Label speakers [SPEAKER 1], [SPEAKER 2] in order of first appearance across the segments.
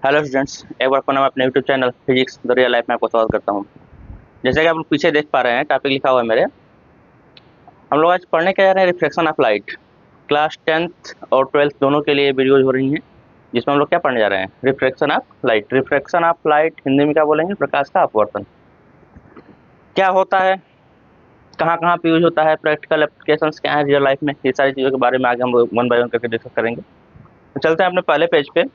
[SPEAKER 1] Hello students, एक बार पुनः मैं अपने YouTube channel physics the real life में आपको स्वागत करता हूँ। जैसे कि आप लोग पीछे देख पा रहे हैं, टॉपिक लिखा हुआ है मेरे। हम लोग आज पढ़ने क्या जा रहे हैं, reflection of light. Class 10th और 12th दोनों के लिए वीडियोज हो रही हैं, जिसमें हम लोग क्या पढ़ने जा रहे हैं, reflection of light. Reflection of light Hindi में क्या बोलेंगे, प्रकाश का अपवर्तन। क्या होता है, कहाँ कहाँ पे यूज होता है, प्रैक्टिकल एप्लीकेशंस क्या है रियल लाइफ में, ये सारी चीज़ों के बारे में आगे हम लोग वन बाय वन करके डिस्कस करेंगे। तो चलते हैं अपने पहले पेज पे।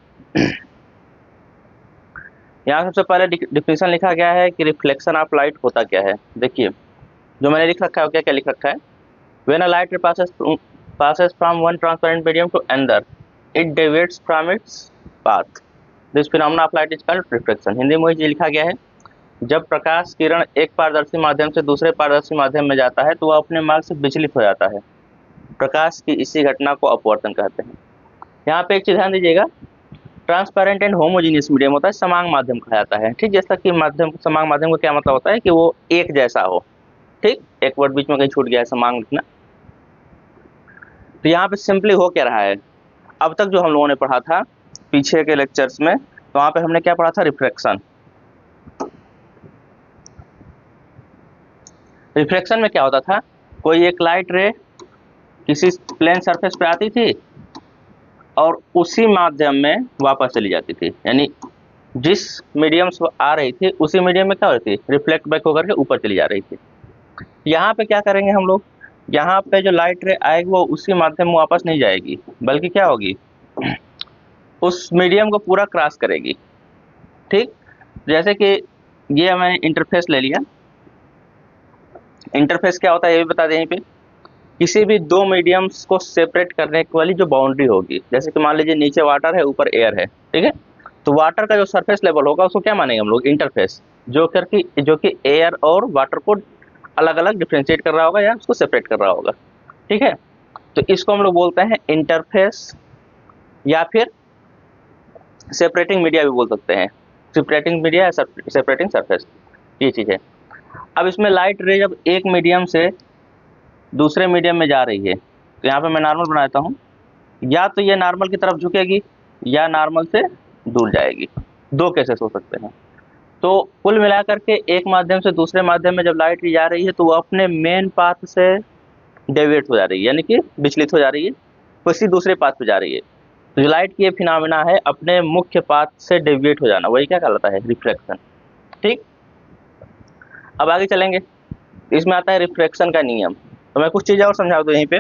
[SPEAKER 1] यहाँ सबसे पहले डिफिनेशन लिखा गया है कि रिफ्लेक्शन ऑफ लाइट होता क्या है। देखिए, जो मैंने लिख रखा है क्या क्या लिख रखा है। When a light passes from one transparent medium to another, it deviates from its path. This phenomena of light is called reflection. Hindi में ये लिखा गया है, जब प्रकाश किरण एक पारदर्शी माध्यम से दूसरे पारदर्शी माध्यम में जाता है तो वह अपने मार्ग से विचलित हो जाता है। प्रकाश की इसी घटना को अपवर्तन कहते हैं। यहाँ पे एक चीज ध्यान दीजिएगा, ट्रांसपेरेंट एंड होमोजीनियस मीडियम होता है, समांग माध्यम कहा जाता है। ठीक, जैसा कि माध्यम, समांग माध्यम का क्या मतलब होता है कि वो एक जैसा हो। ठीक, एक वर्ड बीच में कहीं छूट गया है, समांग लिखना। तो यहाँ पे सिंपली हो क्या रहा है, अब तक जो हम लोगों ने पढ़ा था पीछे के लेक्चर्स में, तो वहां पे हमने क्या पढ़ा था, रिफ्लेक्शन। रिफ्लेक्शन में क्या होता था, कोई एक लाइट रे किसी प्लेन सरफेस पे आती थी और उसी माध्यम में वापस चली जाती थी। यानी जिस मीडियम से आ रही थी उसी मीडियम में क्या हो रही थी, रिफ्लेक्ट बैक होकर के ऊपर चली जा रही थी। यहाँ पे क्या करेंगे हम लोग, यहाँ पे जो लाइट रे आएगी वो उसी माध्यम में वापस नहीं जाएगी, बल्कि क्या होगी, उस मीडियम को पूरा क्रॉस करेगी। ठीक, जैसे कि ये मैंने इंटरफेस ले लिया। इंटरफेस क्या होता है ये भी बता दें यहीं पे, किसी भी दो मीडियम्स को सेपरेट करने वाली जो बाउंड्री होगी। जैसे कि मान लीजिए नीचे वाटर है, ऊपर एयर है, ठीक है, तो वाटर का जो सरफेस लेवल होगा उसको क्या मानेंगे हम लोग, इंटरफेस, जो कि एयर और वाटर को अलग अलग डिफ्रेंशिएट कर रहा होगा या उसको सेपरेट कर रहा होगा। ठीक है, तो इसको हम लोग बोलते हैं इंटरफेस, या फिर सेपरेटिंग मीडिया भी बोल सकते हैं। सेपरेटिंग मीडिया या सेपरेटिंग सरफेस, ये चीज़ है। अब इसमें लाइट रे जब एक मीडियम से दूसरे मीडियम में जा रही है, तो यहाँ पे मैं नॉर्मल बनाता हूँ, या तो ये नॉर्मल की तरफ झुकेगी या नॉर्मल से दूर जाएगी। दो केसेस हो सकते हैं। तो कुल मिलाकर के एक माध्यम से दूसरे माध्यम में जब लाइट जा रही है तो वो अपने मेन पाथ से डेविएट हो जा रही है, यानी कि विचलित हो जा रही है, किसी दूसरे पाथ पे जा रही है। तो जो लाइट की ये फिनोमेना है, अपने मुख्य पाथ से डेविएट हो जाना, वही क्या कहलाता है, रिफ्लेक्शन। ठीक, अब आगे चलेंगे। इसमें आता है रिफ्लेक्शन का नियम। तो मैं कुछ चीजें और समझा दूं यहीं पे।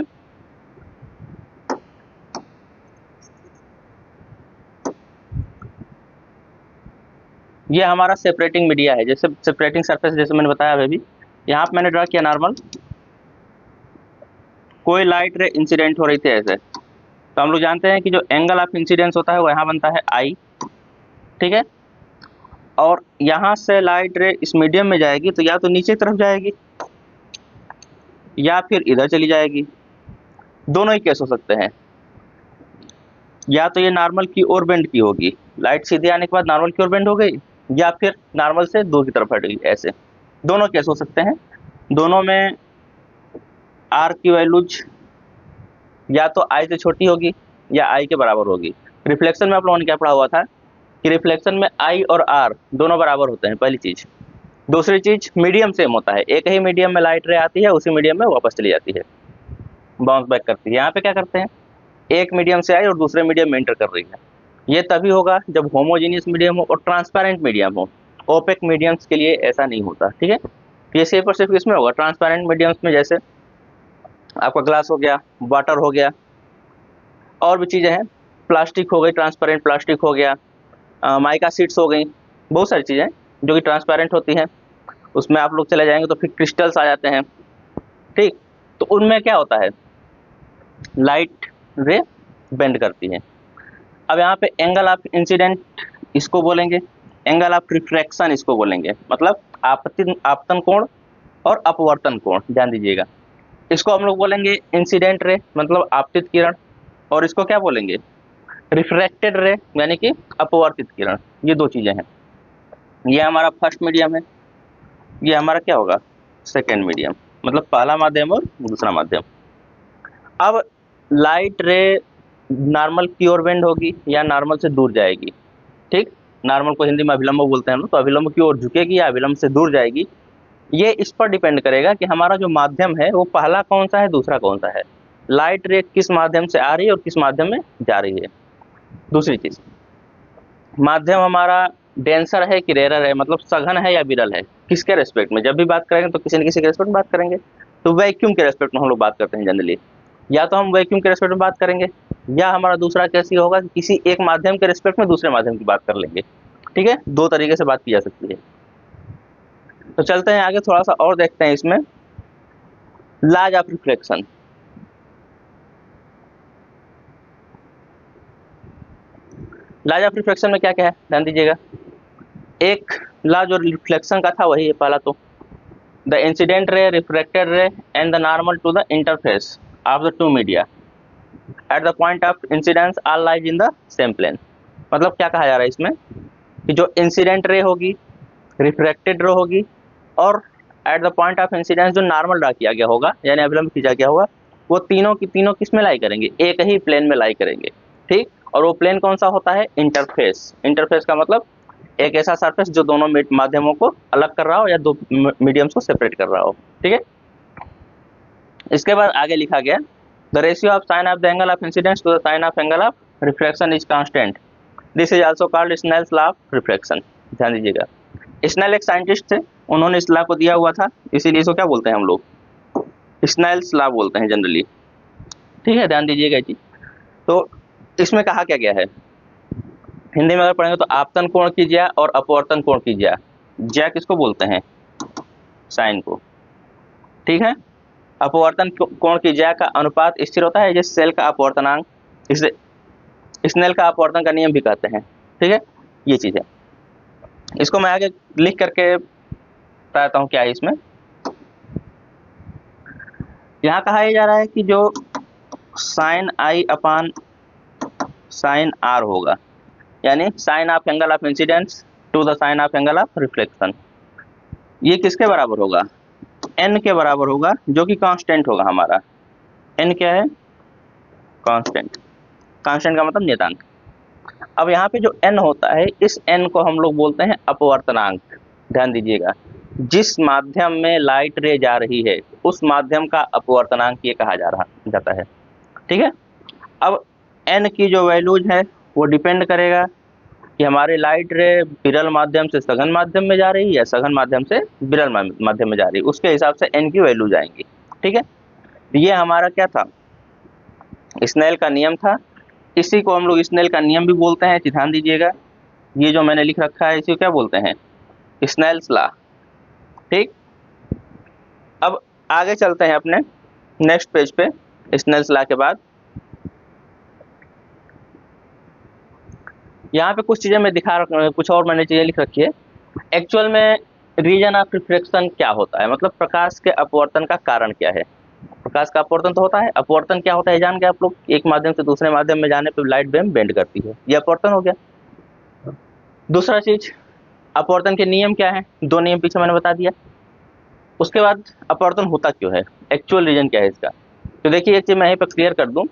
[SPEAKER 1] ये हमारा सेपरेटिंग मीडिया है, जैसे सेपरेटिंग सरफेस, जैसे मैंने बताया अभी। यहाँ पे मैंने ड्रा किया नॉर्मल, कोई लाइट रे इंसिडेंट हो रही थी ऐसे, तो हम लोग जानते हैं कि जो एंगल ऑफ इंसिडेंस होता है वो यहाँ बनता है आई। ठीक है, और यहाँ से लाइट रे इस मीडियम में जाएगी तो या तो नीचे की तरफ जाएगी या फिर इधर चली जाएगी। दोनों ही केस हो सकते हैं, या तो ये नॉर्मल की ओर बेंड की होगी, लाइट सीधे आने के बाद नॉर्मल की ओर बेंड हो गई, या फिर नॉर्मल से दूर की तरफ हट गई। ऐसे दोनों केस हो सकते हैं। दोनों में आर की वैल्यूज या तो आई से छोटी होगी या आई के बराबर होगी। रिफ्लेक्शन में आप लोगों ने क्या पढ़ा हुआ था कि रिफ्लेक्शन में आई और आर दोनों बराबर होते हैं, पहली चीज। दूसरी चीज, मीडियम सेम होता है, एक ही मीडियम में लाइट रे आती है, उसी मीडियम में वापस चली जाती है, बाउंस बैक करती है। यहाँ पे क्या करते हैं, एक मीडियम से आई और दूसरे मीडियम में एंटर कर रही है। ये तभी होगा जब होमोजीनियस मीडियम हो और ट्रांसपेरेंट मीडियम हो। ओपेक मीडियम्स के लिए ऐसा नहीं होता। ठीक है, ये सिर्फ और सिर्फ इसमें होगा, ट्रांसपेरेंट मीडियम्स में, जैसे आपका ग्लास हो गया, वाटर हो गया, और भी चीज़ें हैं, प्लास्टिक हो गई, ट्रांसपेरेंट प्लास्टिक हो गया, माइका सीट्स हो गई, बहुत सारी चीज़ें जो कि ट्रांसपेरेंट होती हैं। उसमें आप लोग चले जाएंगे तो फिर क्रिस्टल्स आ जाते हैं। ठीक, तो उनमें क्या होता है, लाइट रे बेंड करती है। अब यहाँ पे एंगल ऑफ इंसिडेंट इसको बोलेंगे, एंगल ऑफ रिफ्रैक्शन इसको बोलेंगे, मतलब आपतन कोण और अपवर्तन कोण, ध्यान दीजिएगा। इसको हम लोग बोलेंगे इंसिडेंट रे, मतलब आपतित किरण, और इसको क्या बोलेंगे, रिफ्रैक्टेड रे, यानी कि अपवर्तित किरण। ये दो चीजें हैं। ये हमारा फर्स्ट मीडियम है, ये हमारा क्या होगा, सेकेंड मीडियम, मतलब पहला माध्यम और दूसरा माध्यम। अब लाइट रे नॉर्मल की ओर बेंड होगी या नॉर्मल से दूर जाएगी, ठीक, नॉर्मल को हिंदी में अभिलंब बोलते हैं हम लोग, तो अभिलंब की ओर झुकेगी या अभिलंब से दूर जाएगी, ये इस पर डिपेंड करेगा कि हमारा जो माध्यम है वो पहला कौन सा है, दूसरा कौन सा है, लाइट रे किस माध्यम से आ रही है और किस माध्यम में जा रही है। दूसरी चीज, माध्यम हमारा डेंसर है कि रेयर है, मतलब सघन है या विरल है, किसके रेस्पेक्ट में। जब भी बात करेंगे तो किसी न किसी के रेस्पेक्ट में बात करेंगे। तो वैक्यूम के रेस्पेक्ट में हम लोग बात करते हैं जनरली, या तो हम वैक्यूम के रेस्पेक्ट में बात करेंगे, या हमारा दूसरा केस ये होगा कि किसी एक माध्यम के रेस्पेक्ट में दूसरे माध्यम की बात कर लेंगे। ठीक है, दो तरीके से बात की जा सकती है। तो चलते हैं आगे, थोड़ा सा और देखते हैं इसमें laws of reflection. Laws of reflection में क्या क्या है ध्यान दीजिएगा। एक लॉ जो रिफ्लेक्शन का था वही है पहला, तो the incident ray, refracted ray and the normal to the interface of the two media at the point of incidence all lies in the same plane. मतलब क्या कहा जा रहा है इसमें कि जो इंसिडेंट रे होगी, रिफ्रैक्टेड रे होगी, और eight the point of incidence जो नॉर्मल ड्रा किया गया होगा यानी अभिलंब खींचा गया होगा, वो तीनों की तीनों किस में लाई करेंगे, एक ही प्लेन में लाई करेंगे। ठीक, और वो प्लेन कौन सा होता है, इंटरफेस। इंटरफेस का मतलब एक ऐसा सरफेस जो दोनों माध्यमों को अलग कर रहा हो या दो मीडियम्स को सेपरेट कर रहा हो। ठीक है, इसके बाद आगे लिखा गया the ratio of sine of the angle of incidence to the sine of angle of refraction is constant, this is also called Snell's law of refraction. ध्यान दीजिएगा, स्नेल एक साइंटिस्ट थे, उन्होंने इस लॉ को दिया हुआ था, इसीलिए इसको क्या बोलते हैं हम लोग, स्नेल्स लॉ बोलते हैं जनरली। ठीक है, ध्यान दीजिएगा चीज। तो इसमें कहा क्या गया है, हिंदी में अगर पढ़ेंगे तो आपतन कोण की ज्या और अपवर्तन कोण की ज्या, ज्या किसको बोलते हैं, साइन को। ठीक है, अपवर्तन कोण की ज्या का अनुपात स्थिर होता है जिस सेल का अपवर्तनांक, इसे स्नेल का अपवर्तन का नियम भी कहते हैं। ठीक है, ये चीज है, इसको मैं आगे लिख करके बताता हूँ क्या है इसमें। यहाँ कहा जा रहा है कि जो साइन आई अपान साइन आर होगा, यानी sine of angle of incidence to the sine of angle of reflection, ये किसके बराबर होगा, n के बराबर होगा, जो कि कांस्टेंट होगा हमारा। n क्या है, कांस्टेंट। कांस्टेंट का मतलब नियतांक। अब यहाँ पे जो n होता है, इस n को हम लोग बोलते हैं अपवर्तनांक। ध्यान दीजिएगा, जिस माध्यम में लाइट रे जा रही है उस माध्यम का अपवर्तनांक ये कहा जाता है। ठीक है, अब n की जो वैल्यूज है वो डिपेंड करेगा कि हमारी लाइट रे विरल माध्यम से सघन माध्यम में जा रही है या सघन माध्यम से विरल माध्यम में जा रही है, उसके हिसाब से n की वैल्यू जाएंगी। ठीक है, ये हमारा क्या था, स्नेल का नियम था। इसी को हम लोग स्नेल का नियम भी बोलते हैं। ध्यान दीजिएगा, ये जो मैंने लिख रखा है इसी को क्या बोलते हैं, स्नेल्स लॉ। ठीक, अब आगे चलते हैं अपने नेक्स्ट पेज पे। स्नेल्स लॉ के बाद यहाँ पे कुछ चीजें मैं दिखा रखा, कुछ और मैंने चीजें लिख रखी है। एक्चुअल में रीजन ऑफ रिफ्लेक्शन क्या होता है, मतलब प्रकाश के अपवर्तन का कारण क्या है। प्रकाश का अपवर्तन तो होता है, अपवर्तन क्या होता है जान गए आप लोग, एक माध्यम से दूसरे माध्यम में जाने पर लाइट बीम बेंड करती है, ये अपवर्तन हो गया। दूसरा चीज, अपवर्तन के नियम क्या है, दो नियम पीछे मैंने बता दिया। उसके बाद अपवर्तन होता क्यों है, एक्चुअल रीजन क्या है इसका। तो देखिए, एक चीज मैं यहीं पर क्लियर कर दूं,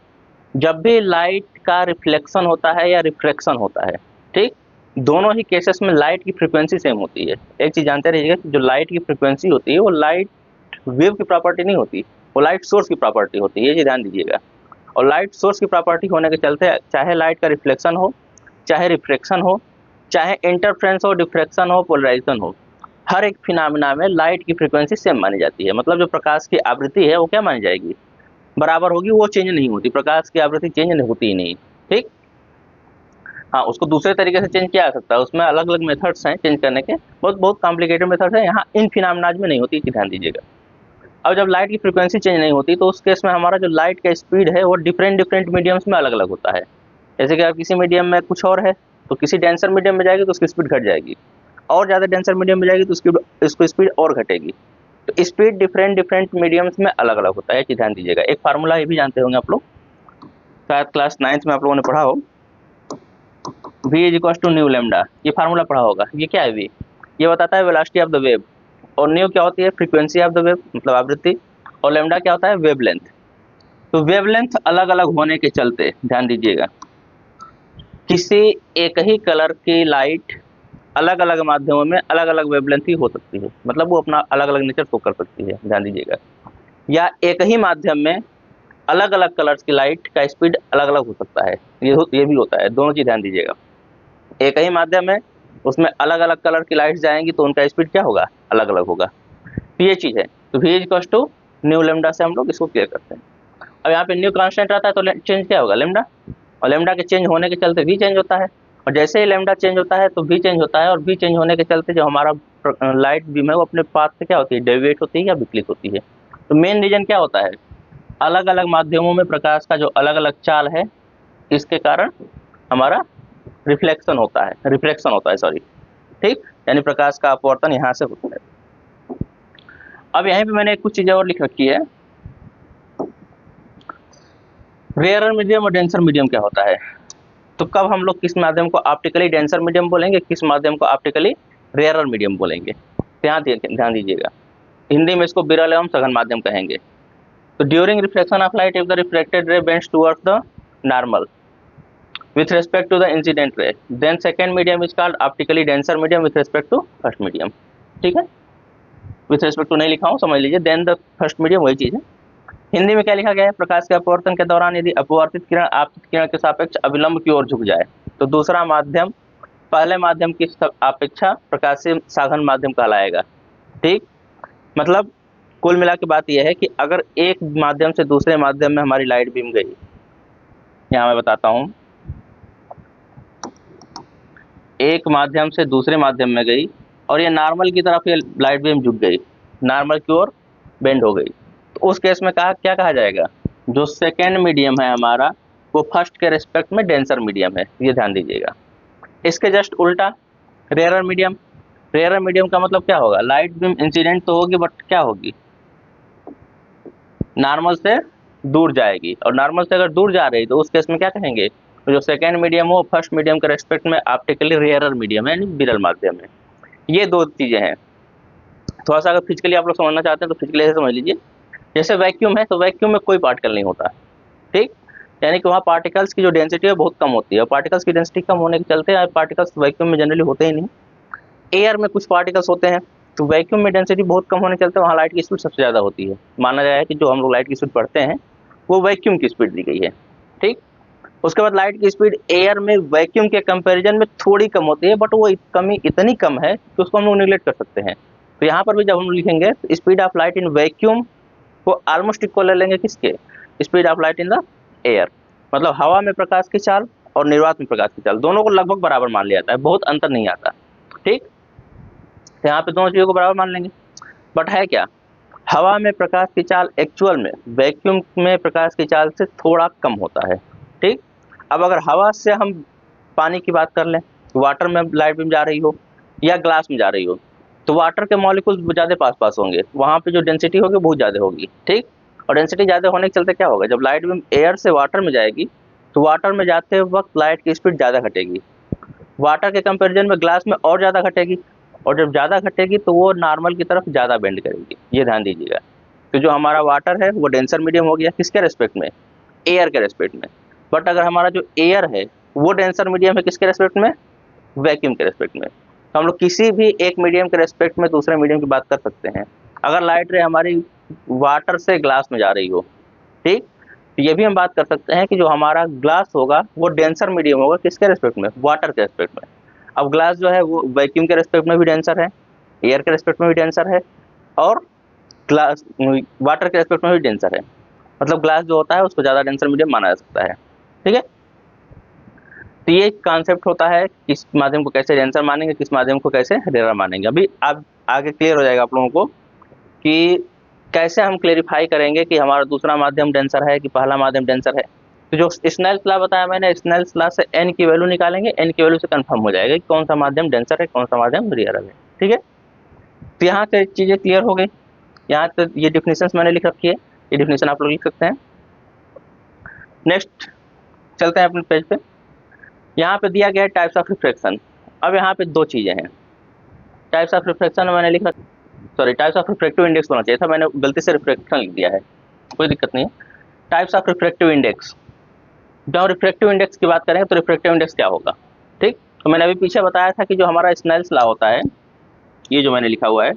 [SPEAKER 1] जब भी लाइट का रिफ्लेक्शन होता है या रिफ्रैक्शन होता है, ठीक, दोनों ही केसेस में लाइट की फ्रीक्वेंसी सेम होती है। एक चीज जानते रहिएगा कि जो लाइट की फ्रीक्वेंसी होती है वो लाइट वेव की प्रॉपर्टी नहीं होती, वो लाइट सोर्स की प्रॉपर्टी होती है, ये चीज ध्यान दीजिएगा। और लाइट सोर्स की प्रॉपर्टी होने के चलते चाहे लाइट का रिफ्लेक्शन हो, चाहे रिफ्रैक्शन हो, चाहे इंटरफ्रेंस हो, डिफ्रैक्शन हो, पोलराइजेशन हो, हर एक फिनोमेना में लाइट की फ्रीक्वेंसी सेम मानी जाती है। मतलब जो प्रकाश की आवृत्ति है वो क्या मानी जाएगी, बराबर होगी, वो चेंज नहीं होती। प्रकाश की आवृत्ति चेंज नहीं होती ही नहीं। ठीक, हाँ, उसको दूसरे तरीके से चेंज किया जा सकता है, उसमें अलग अलग मेथड्स हैं चेंज करने के, बहुत बहुत कॉम्प्लिकेटेड मेथड्स हैं। यहाँ इन फिनोमेनाज में नहीं होती, ध्यान दीजिएगा। अब जब लाइट की फ्रीक्वेंसी चेंज नहीं होती तो उस केस में हमारा जो लाइट का स्पीड है वो डिफरेंट मीडियम्स में अलग अलग होता है। जैसे कि अब किसी मीडियम में कुछ और है तो किसी डेंसर मीडियम में जाएगी तो उसकी स्पीड घट जाएगी, और ज़्यादा डेंसर मीडियम में जाएगी तो उसकी स्पीड और घटेगी। तो स्पीड डिफरेंट मीडियम्स में अलग अलग होता है, ये ध्यान दीजिएगा। एक फार्मूला ये भी जानते होंगे आप लोग, शायद क्लास 9th में आप लोगों ने पढ़ा हो, v is equal to nu lambda, ये फार्मूला पढ़ा होगा। ये क्या है, v ये बताता है वेलोसिटी ऑफ द वेव, और न्यू क्या होती है, फ्रीक्वेंसी ऑफ द वेव मतलब आवृत्ति, और लेमडा क्या होता है, वेवलेंथ। तो वेवलेंथ अलग अलग होने के चलते ध्यान दीजिएगा, किसी एक ही कलर की लाइट अलग अलग माध्यमों में अलग अलग वेवलेंथ की हो सकती है, मतलब वो अपना अलग अलग नेचर शो कर सकती है, ध्यान दीजिएगा। या एक ही माध्यम में अलग अलग कलर्स की लाइट का स्पीड अलग अलग हो सकता है, ये भी होता है, दोनों चीज ध्यान दीजिएगा। एक ही माध्यम है, उसमें अलग अलग कलर की लाइट जाएंगी तो उनका स्पीड क्या होगा, अलग अलग होगा। तो ये चीज है। तो v equals to nu lambda से हम लोग इसको क्लियर करते हैं। अब यहाँ पे न्यू कांस्टेंट रहता है तो चेंज क्या होगा, लेमडा, और लेमडा के चेंज होने के चलते v चेंज होता है, और जैसे ही लेमडा चेंज होता है तो v चेंज होता है, और v चेंज होने के चलते जो हमारा लाइट बीम है वो अपने पाथ से क्या होती है, डेविएट होती है या विकलित होती है। तो मेन रीजन क्या होता है, अलग अलग माध्यमों में प्रकाश का जो अलग अलग चाल है, इसके कारण हमारा रिफ्लेक्शन होता है, रिफ्लेक्शन होता है, सॉरी, ठीक, यानी प्रकाश का अपवर्तन यहाँ से होता है। अब यहीं पे मैंने कुछ चीजें और लिख रखी है। रेयरर मीडियम और डेंसर मीडियम क्या होता है, तो कब हम लोग किस माध्यम को ऑप्टिकली डेंसर मीडियम बोलेंगे, किस माध्यम को ऑप्टिकली रेयरर मीडियम बोलेंगे, ध्यान दीजिएगा। हिंदी में इसको विरल एवं सघन माध्यम कहेंगे। तो during reflection of light if the reflected ray bends towards the normal with respect to the incident ray, then second medium is called optically denser medium with respect to first medium। ठीक है, with respect to नहीं लिखा हूँ, समझ लीजिए, then the first medium वही चीज है। हिंदी में क्या लिखा गया है, प्रकाश के अपवर्तन के दौरान यदि अपवर्तित किरण आपतित किरण के सापेक्ष अविलंब की ओर झुक जाए तो दूसरा माध्यम पहले माध्यम की अपेक्षा प्रकाशीय साधन माध्यम कहलाएगा। ठीक, मतलब कुल मिला के बात यह है कि अगर एक माध्यम से दूसरे माध्यम में हमारी लाइट बीम गई, यहाँ मैं बताता हूँ, एक माध्यम से दूसरे माध्यम में गई और ये नॉर्मल की तरफ ये लाइट बीम झुक गई, नॉर्मल की ओर बेंड हो गई, तो उस केस में क्या कहा जाएगा, जो सेकेंड मीडियम है हमारा वो फर्स्ट के रेस्पेक्ट में डेंसर मीडियम है, ये ध्यान दीजिएगा। इसके जस्ट उल्टा रेयरर मीडियम, रेयरर मीडियम का मतलब क्या होगा, लाइट बीम इंसिडेंट तो होगी बट क्या होगी, नॉर्मल से दूर जाएगी, और नॉर्मल से अगर दूर जा रही तो उस केस में क्या कहेंगे, तो जो सेकेंड मीडियम हो फर्स्ट मीडियम के रेस्पेक्ट में ऑप्टिकली रेयरर मीडियम है, यानी विरल माध्यम है। ये दो चीजें हैं। थोड़ा सा अगर फिजिकली आप लोग समझना चाहते हैं तो फिजिकली समझ लीजिए। जैसे वैक्यूम है तो वैक्यूम में कोई पार्टिकल नहीं होता, ठीक, यानी कि वहाँ पार्टिकल्स की जो डेंसिटी है बहुत कम होती है, और पार्टिकल्स की डेंसिटी कम होने के चलते पार्टिकल्स वैक्यूम में जनरली होते ही नहीं। एयर में कुछ पार्टिकल्स होते हैं, तो वैक्यूम में डेंसिटी बहुत कम होने के चलते वहाँ लाइट की स्पीड सबसे ज़्यादा होती है। माना जाए कि जो हम लोग लाइट की स्पीड पढ़ते हैं वो वैक्यूम की स्पीड दी गई है, ठीक। उसके बाद लाइट की स्पीड एयर में वैक्यूम के कंपैरिजन में थोड़ी कम होती है, बट वो कमी इतनी कम है कि उसको हम लोग निगलेक्ट कर सकते हैं। तो यहाँ पर भी जब हम लिखेंगे तो speed of light in vacuum को ऑलमोस्ट इक्वल ले लेंगे किसके, speed of light in the air, मतलब हवा में प्रकाश की चाल और निर्वात में प्रकाश की चाल दोनों को लगभग बराबर मान लिया जाता है, बहुत अंतर नहीं आता, ठीक। तो यहाँ पे दोनों चीज़ों को बराबर मान लेंगे। बट है क्या, हवा में प्रकाश की चाल एक्चुअल में वैक्यूम में प्रकाश की चाल से थोड़ा कम होता है, ठीक। अब अगर हवा से हम पानी की बात कर लें, वाटर में लाइट बीम जा रही हो या ग्लास में जा रही हो, तो वाटर के मॉलिक्यूल्स ज़्यादा पास पास होंगे, वहाँ पे जो डेंसिटी होगी बहुत ज़्यादा होगी, ठीक। और डेंसिटी ज़्यादा होने के चलते क्या होगा, जब लाइट बीम एयर से वाटर में जाएगी तो वाटर में जाते वक्त लाइट की स्पीड ज़्यादा घटेगी, वाटर के कंपेरिजन में ग्लास में और ज़्यादा घटेगी, और जब ज़्यादा घटेगी तो वो नॉर्मल की तरफ ज़्यादा बेंड करेगी, ये ध्यान दीजिएगा। तो जो हमारा वाटर है वो डेंसर मीडियम हो गया किसके रेस्पेक्ट में, एयर के रेस्पेक्ट में। बट अगर हमारा जो एयर है वो डेंसर मीडियम है किसके रेस्पेक्ट में, वैक्यूम के रेस्पेक्ट में। तो हम लोग किसी भी एक मीडियम के रेस्पेक्ट में दूसरे मीडियम की बात कर सकते हैं। अगर लाइट रे हमारी वाटर से ग्लास में जा रही हो, ठीक, तो ये भी हम बात कर सकते हैं कि जो हमारा ग्लास होगा वो डेंसर मीडियम होगा किसके रेस्पेक्ट में, वाटर के रेस्पेक्ट में। अब ग्लास जो है वो वैक्यूम के रेस्पेक्ट में भी डेंसर है, एयर के रेस्पेक्ट में भी डेंसर है, और ग्लास वाटर के रेस्पेक्ट में भी डेंसर है, मतलब ग्लास जो होता है उसको ज़्यादा डेंसर मीडियम माना जा सकता है, ठीक है। तो ये कॉन्सेप्ट होता है किस माध्यम को कैसे डेंसर मानेंगे, किस माध्यम को कैसे रेयर मानेंगे। अभी आप आगे क्लियर हो जाएगा आप लोगों को कि कैसे हम क्लेरिफाई करेंगे कि हमारा दूसरा माध्यम डेंसर है कि पहला माध्यम डेंसर है। तो जो स्नेल्स लॉ बताया मैंने, स्नेल्स लॉ से एन की वैल्यू निकालेंगे, एन की वैल्यू से कंफर्म हो जाएगा कि कौन सा माध्यम डेंसर है कौन सा माध्यम रेयर है, ठीक है। तो यहाँ से चीज़ें क्लियर हो गई। यहाँ तक ये डिफिनेशन मैंने लिख रखी है, ये डिफिनेशन आप लोग लिख सकते हैं। नेक्स्ट चलते हैं अपने पेज पे। यहाँ पे दिया गया है टाइप्स ऑफ रिफ्रैक्शन। अब यहाँ पे दो चीज़ें हैं, टाइप्स ऑफ रिफ्रैक्शन मैंने लिखा, sorry types of refractive index होना चाहिए था, मैंने गलती से रिफ्रैक्शन लिख दिया है, कोई दिक्कत नहीं है। टाइप्स ऑफ रिफ्रैक्टिव इंडेक्स, जब हम रिफ्रैक्टिव इंडेक्स की बात करेंगे तो रिफ्रैक्टिव इंडेक्स क्या होगा, ठीक। तो मैंने अभी पीछे बताया था कि जो हमारा स्नेल्स लॉ होता है, ये जो मैंने लिखा हुआ है,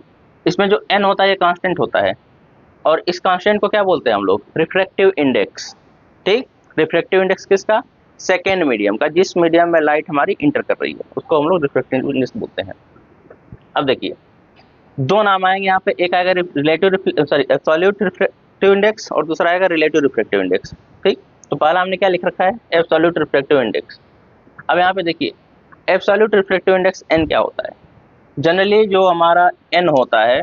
[SPEAKER 1] इसमें जो n होता है ये कांस्टेंट होता है, और इस कांस्टेंट को क्या बोलते हैं हम लोग, रिफ्रैक्टिव इंडेक्स, ठीक। रिफ्रैक्टिव इंडेक्स किसका, सेकेंड मीडियम का, जिस मीडियम में लाइट हमारी इंटर कर रही है उसको हम लोग रिफ्रैक्टिव इंडेक्स बोलते हैं। अब देखिए दो नाम आएंगे यहाँ पे, एक आएगा relative sorry absolute refractive index और दूसरा आएगा रिलेटिव रिफ्रैक्टिव इंडेक्स, ठीक। तो पहला हमने क्या लिख रखा है, एब्सोल्यूट रिफ्रैक्टिव इंडेक्स। अब यहाँ पे देखिए एब्सोल्यूट रिफ्रैक्टिव इंडेक्स n क्या होता है, जनरली जो हमारा n होता है,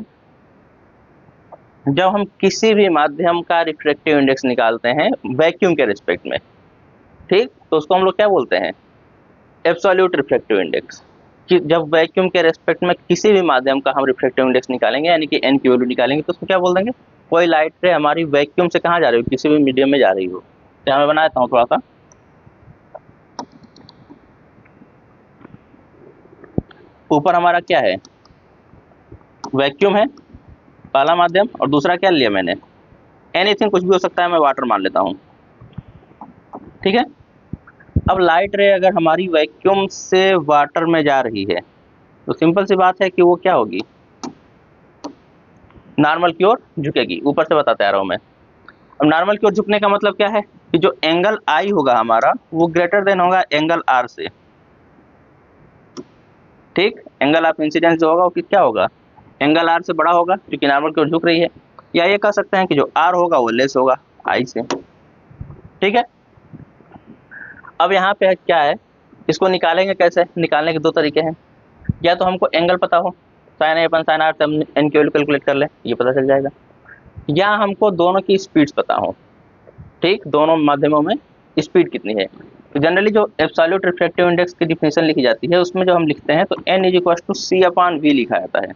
[SPEAKER 1] जब हम किसी भी माध्यम का रिफ्रैक्टिव इंडेक्स निकालते हैं वैक्यूम के रिस्पेक्ट में, ठीक, तो उसको हम लोग क्या बोलते हैं, एब्सोल्यूट रिफ्रैक्टिव इंडेक्स। कि जब वैक्यूम के रेस्पेक्ट में किसी भी माध्यम का हम रिफ्रैक्टिव इंडेक्स निकालेंगे, यानी कि n की वैल्यू निकालेंगे, तो उसको क्या बोल देंगे, कोई लाइट रे हमारी वैक्यूम से कहाँ जा रही हो, किसी भी मीडियम में जा रही हो। तो यहाँ मैं बना देता हूँ थोड़ा सा, ऊपर हमारा क्या है, वैक्यूम है पहला माध्यम, और दूसरा क्या लिया मैंने, एनीथिंग, कुछ भी हो सकता है, मैं वाटर मान लेता हूँ, ठीक है। अब लाइट रे अगर हमारी वैक्यूम से वाटर में जा रही है तो सिंपल सी बात है कि वो क्या होगी, नॉर्मल की ओर झुकेगी। ऊपर से बताते आ रहा हूँ मैं। अब नॉर्मल की ओर झुकने का मतलब क्या है कि जो एंगल आई होगा हमारा वो ग्रेटर देन होगा एंगल आर से, ठीक। एंगल ऑफ इंसिडेंस जो होगा वो क्या होगा, एंगल आर से बड़ा होगा क्योंकि नॉर्मल की ओर झुक रही है, या ये कह सकते हैं कि जो आर होगा वो लेस होगा आई से, ठीक है। अब यहाँ पे क्या है, इसको निकालेंगे कैसे, निकालने के दो तरीके हैं, या तो हमको एंगल पता हो, sine A upon sine R से हम एन की वैल्यू कैलकुलेट कर ले, ये पता चल जाएगा, या हमको दोनों की स्पीड्स पता हो, ठीक, दोनों माध्यमों में स्पीड कितनी है। तो जनरली जो एब्सोल्यूट रिफ्रैक्टिव इंडेक्स की डिफिनेशन लिखी जाती है उसमें जो हम लिखते हैं तो n is equal to C upon V लिखा जाता है,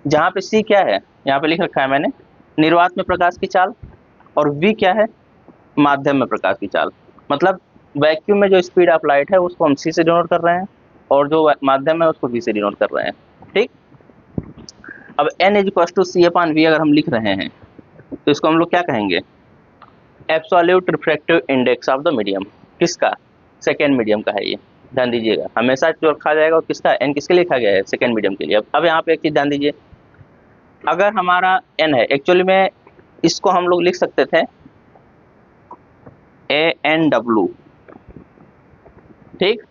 [SPEAKER 1] जहाँ पे c क्या है, यहाँ पे लिख रखा है मैंने, निर्वात में प्रकाश की चाल, और v क्या है, माध्यम में प्रकाश की चाल। मतलब वैक्यूम में जो स्पीड ऑफ लाइट है उसको हम c से डिनोट कर रहे हैं, और जो माध्यम है उसको v से डिनोट कर रहे हैं, ठीक। अब n is equal to C upon V अगर हम लिख रहे हैं तो इसको हम लोग क्या कहेंगे, absolute refractive index of the medium, किसका, सेकेंड मीडियम का है ये, ध्यान दीजिएगा हमेशा जो रखा जाएगा किसका, एन किसके लिए लिखा गया है, सेकेंड मीडियम के लिए। अब यहाँ पे एक चीज ध्यान दीजिए, अगर हमारा एन है, एक्चुअली में इसको हम लोग लिख सकते थे ए एन डब्ल्यू, ठीक,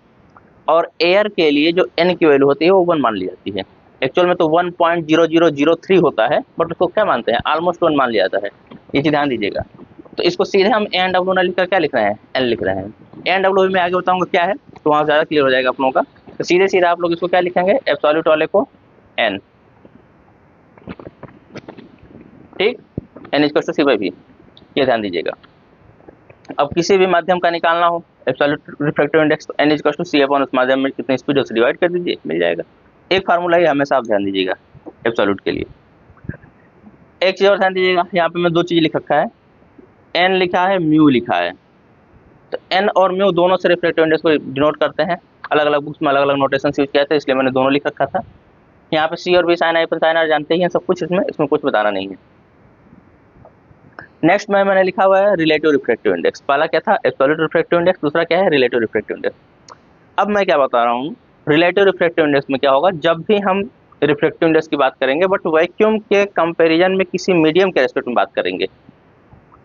[SPEAKER 1] और एयर के लिए जो एन की वैल्यू होती है वो 1 मान ली जाती है, एक्चुअल में तो 1.0003 होता है, बट उसको क्या मानते हैं, ऑलमोस्ट 1 मान लिया जाता है, ये चीज ध्यान दीजिएगा। तो इसको सीधे हम एन डब्ल्यू ना लिखकर क्या लिख रहे हैं, एन लिख रहे हैं। एन डब्ल्यू मैं आगे बताऊंगा क्या है, तो वहाँ ज़्यादा क्लियर हो जाएगा आप लोगों का। तो सीधे सीधे आप लोग इसको क्या लिखेंगे, एब्सोल्यूट वाले को एन, ठीक, N equal to C by V, ये ध्यान दीजिएगा। अब किसी भी माध्यम का निकालना हो एब्सोल्यूट रिफ्रैक्टिव इंडेक्स, तो N equal to C upon उस माध्यम में कितनी स्पीड है उसे डिवाइड कर दीजिए, मिल जाएगा। एक फार्मूला ही हमेशा आप ध्यान दीजिएगा एब्सोल्यूट के लिए। एक चीज़ और ध्यान दीजिएगा, यहाँ पे मैं दो चीज़ लिख रखा है, एन लिखा है, म्यू लिखा है, तो एन और म्यू दोनों से रिफ्रैक्टिव इंडेक्स को डिनोट करते हैं, अलग अलग बुक्स में अलग अलग नोटेशन यूज किया था, इसलिए मैंने दोनों लिख रखा था। यहाँ पे सी और बी साइन आई पर साइन आर जानते ही हैं सब कुछ, इसमें कुछ बताना नहीं है। नेक्स्ट में मैंने लिखा हुआ है रिलेटिव रिफ्रैक्टिव इंडेक्स, पहला क्या था एब्सोल्यूट रिफ्रैक्टिव इंडेक्स, दूसरा क्या है रिलेटिव रिफ्रैक्टिव इंडेक्स। अब मैं क्या बता रहा हूँ, रिलेटिव रिफ्रैक्टिव इंडेक्स में क्या होगा, जब भी हम रिफ्रैक्टिव इंडेक्स की बात करेंगे बट वैक्यूम के कंपैरिजन में किसी मीडियम के रेस्पेक्ट में बात करेंगे,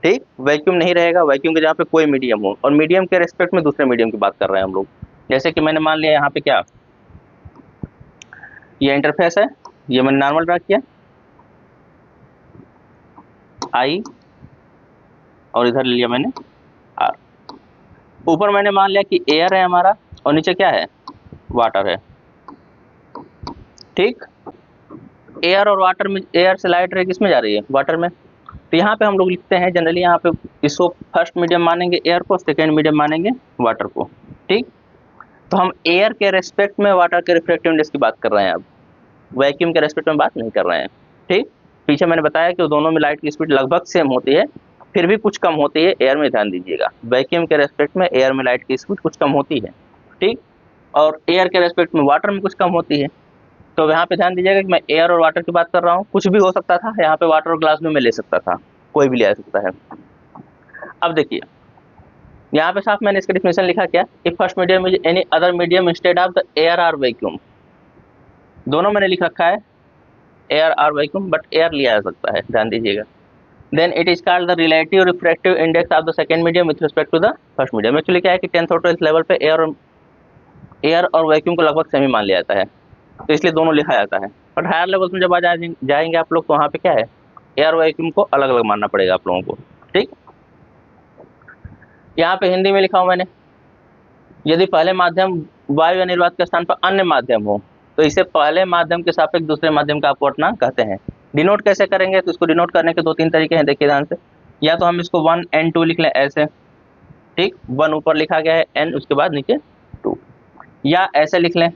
[SPEAKER 1] ठीक, वैक्यूम नहीं रहेगा, वैक्यूम के जहाँ पे कोई मीडियम हो, और मीडियम के रेस्पेक्ट में दूसरे मीडियम की बात कर रहे हैं हम लोग। जैसे कि मैंने मान लिया यहाँ पे क्या, ये इंटरफेस है, ये मैंने नॉर्मल ड्रा किया आई, और इधर लिया मैंने आर। ऊपर मैंने मान लिया कि एयर है हमारा, और नीचे क्या है, वाटर है, ठीक। एयर और वाटर में, एयर से लाइट रे किस में जा रही है, वाटर में। तो यहाँ पे हम लोग लिखते हैं जनरली, यहाँ पे इसको फर्स्ट मीडियम मानेंगे एयर को, सेकेंड मीडियम मानेंगे वाटर को, ठीक। तो हम एयर के रेस्पेक्ट में वाटर के रिफ्रैक्टिव इंडेक्स की बात कर रहे हैं, अब वैक्यूम के रेस्पेक्ट में बात नहीं कर रहे हैं, ठीक। पीछे मैंने बताया कि दोनों में लाइट की स्पीड लगभग सेम होती है, फिर भी कुछ कम होती है एयर में, ध्यान दीजिएगा, वैक्यूम के रेस्पेक्ट में एयर में लाइट की स्पीड कुछ कम होती है, ठीक, और एयर के रेस्पेक्ट में वाटर में कुछ कम होती है। तो यहाँ पे ध्यान दीजिएगा कि मैं एयर और वाटर की बात कर रहा हूँ, कुछ भी हो सकता था, यहाँ पे वाटर और ग्लास में मैं ले सकता था, कोई भी ले आ सकता है। अब देखिए यहाँ पे साफ मैंने इसका डिफिनेशन लिखा क्या, if first medium is any other medium instead of the air और वैक्यूम, दोनों मैंने लिख रखा है एयर और वैक्यूम, बट एयर लिया जा सकता है, ध्यान दीजिएगा। Then it is called the relative refractive index of the second medium with respect to the first medium. Actually क्या है कि 10th और 12th लेवल पे एयर और वैक्यूम को लगभग सेम ही मान लिया जाता है, तो इसलिए दोनों लिखा जाता है। बट हायर लेवल में जब आ जाएंगे आप लोग, तो वहाँ पे क्या है, एयर और वैक्यूम को अलग अलग मानना पड़ेगा आप लोगों को, ठीक। यहाँ पे हिंदी में लिखा हूँ मैंने, यदि पहले माध्यम वायु या निर्वात के स्थान पर अन्य माध्यम हो तो इसे पहले माध्यम के सापेक्ष दूसरे माध्यम का अपवर्तनांक कहते हैं। डिनोट कैसे करेंगे, तो इसको डिनोट करने के 2-3 तरीके हैं, देखिए ध्यान से। या तो हम इसको 1 n 2 लिख लें ऐसे, ठीक, 1 ऊपर लिखा गया है, n उसके बाद नीचे 2, या ऐसे लिख लें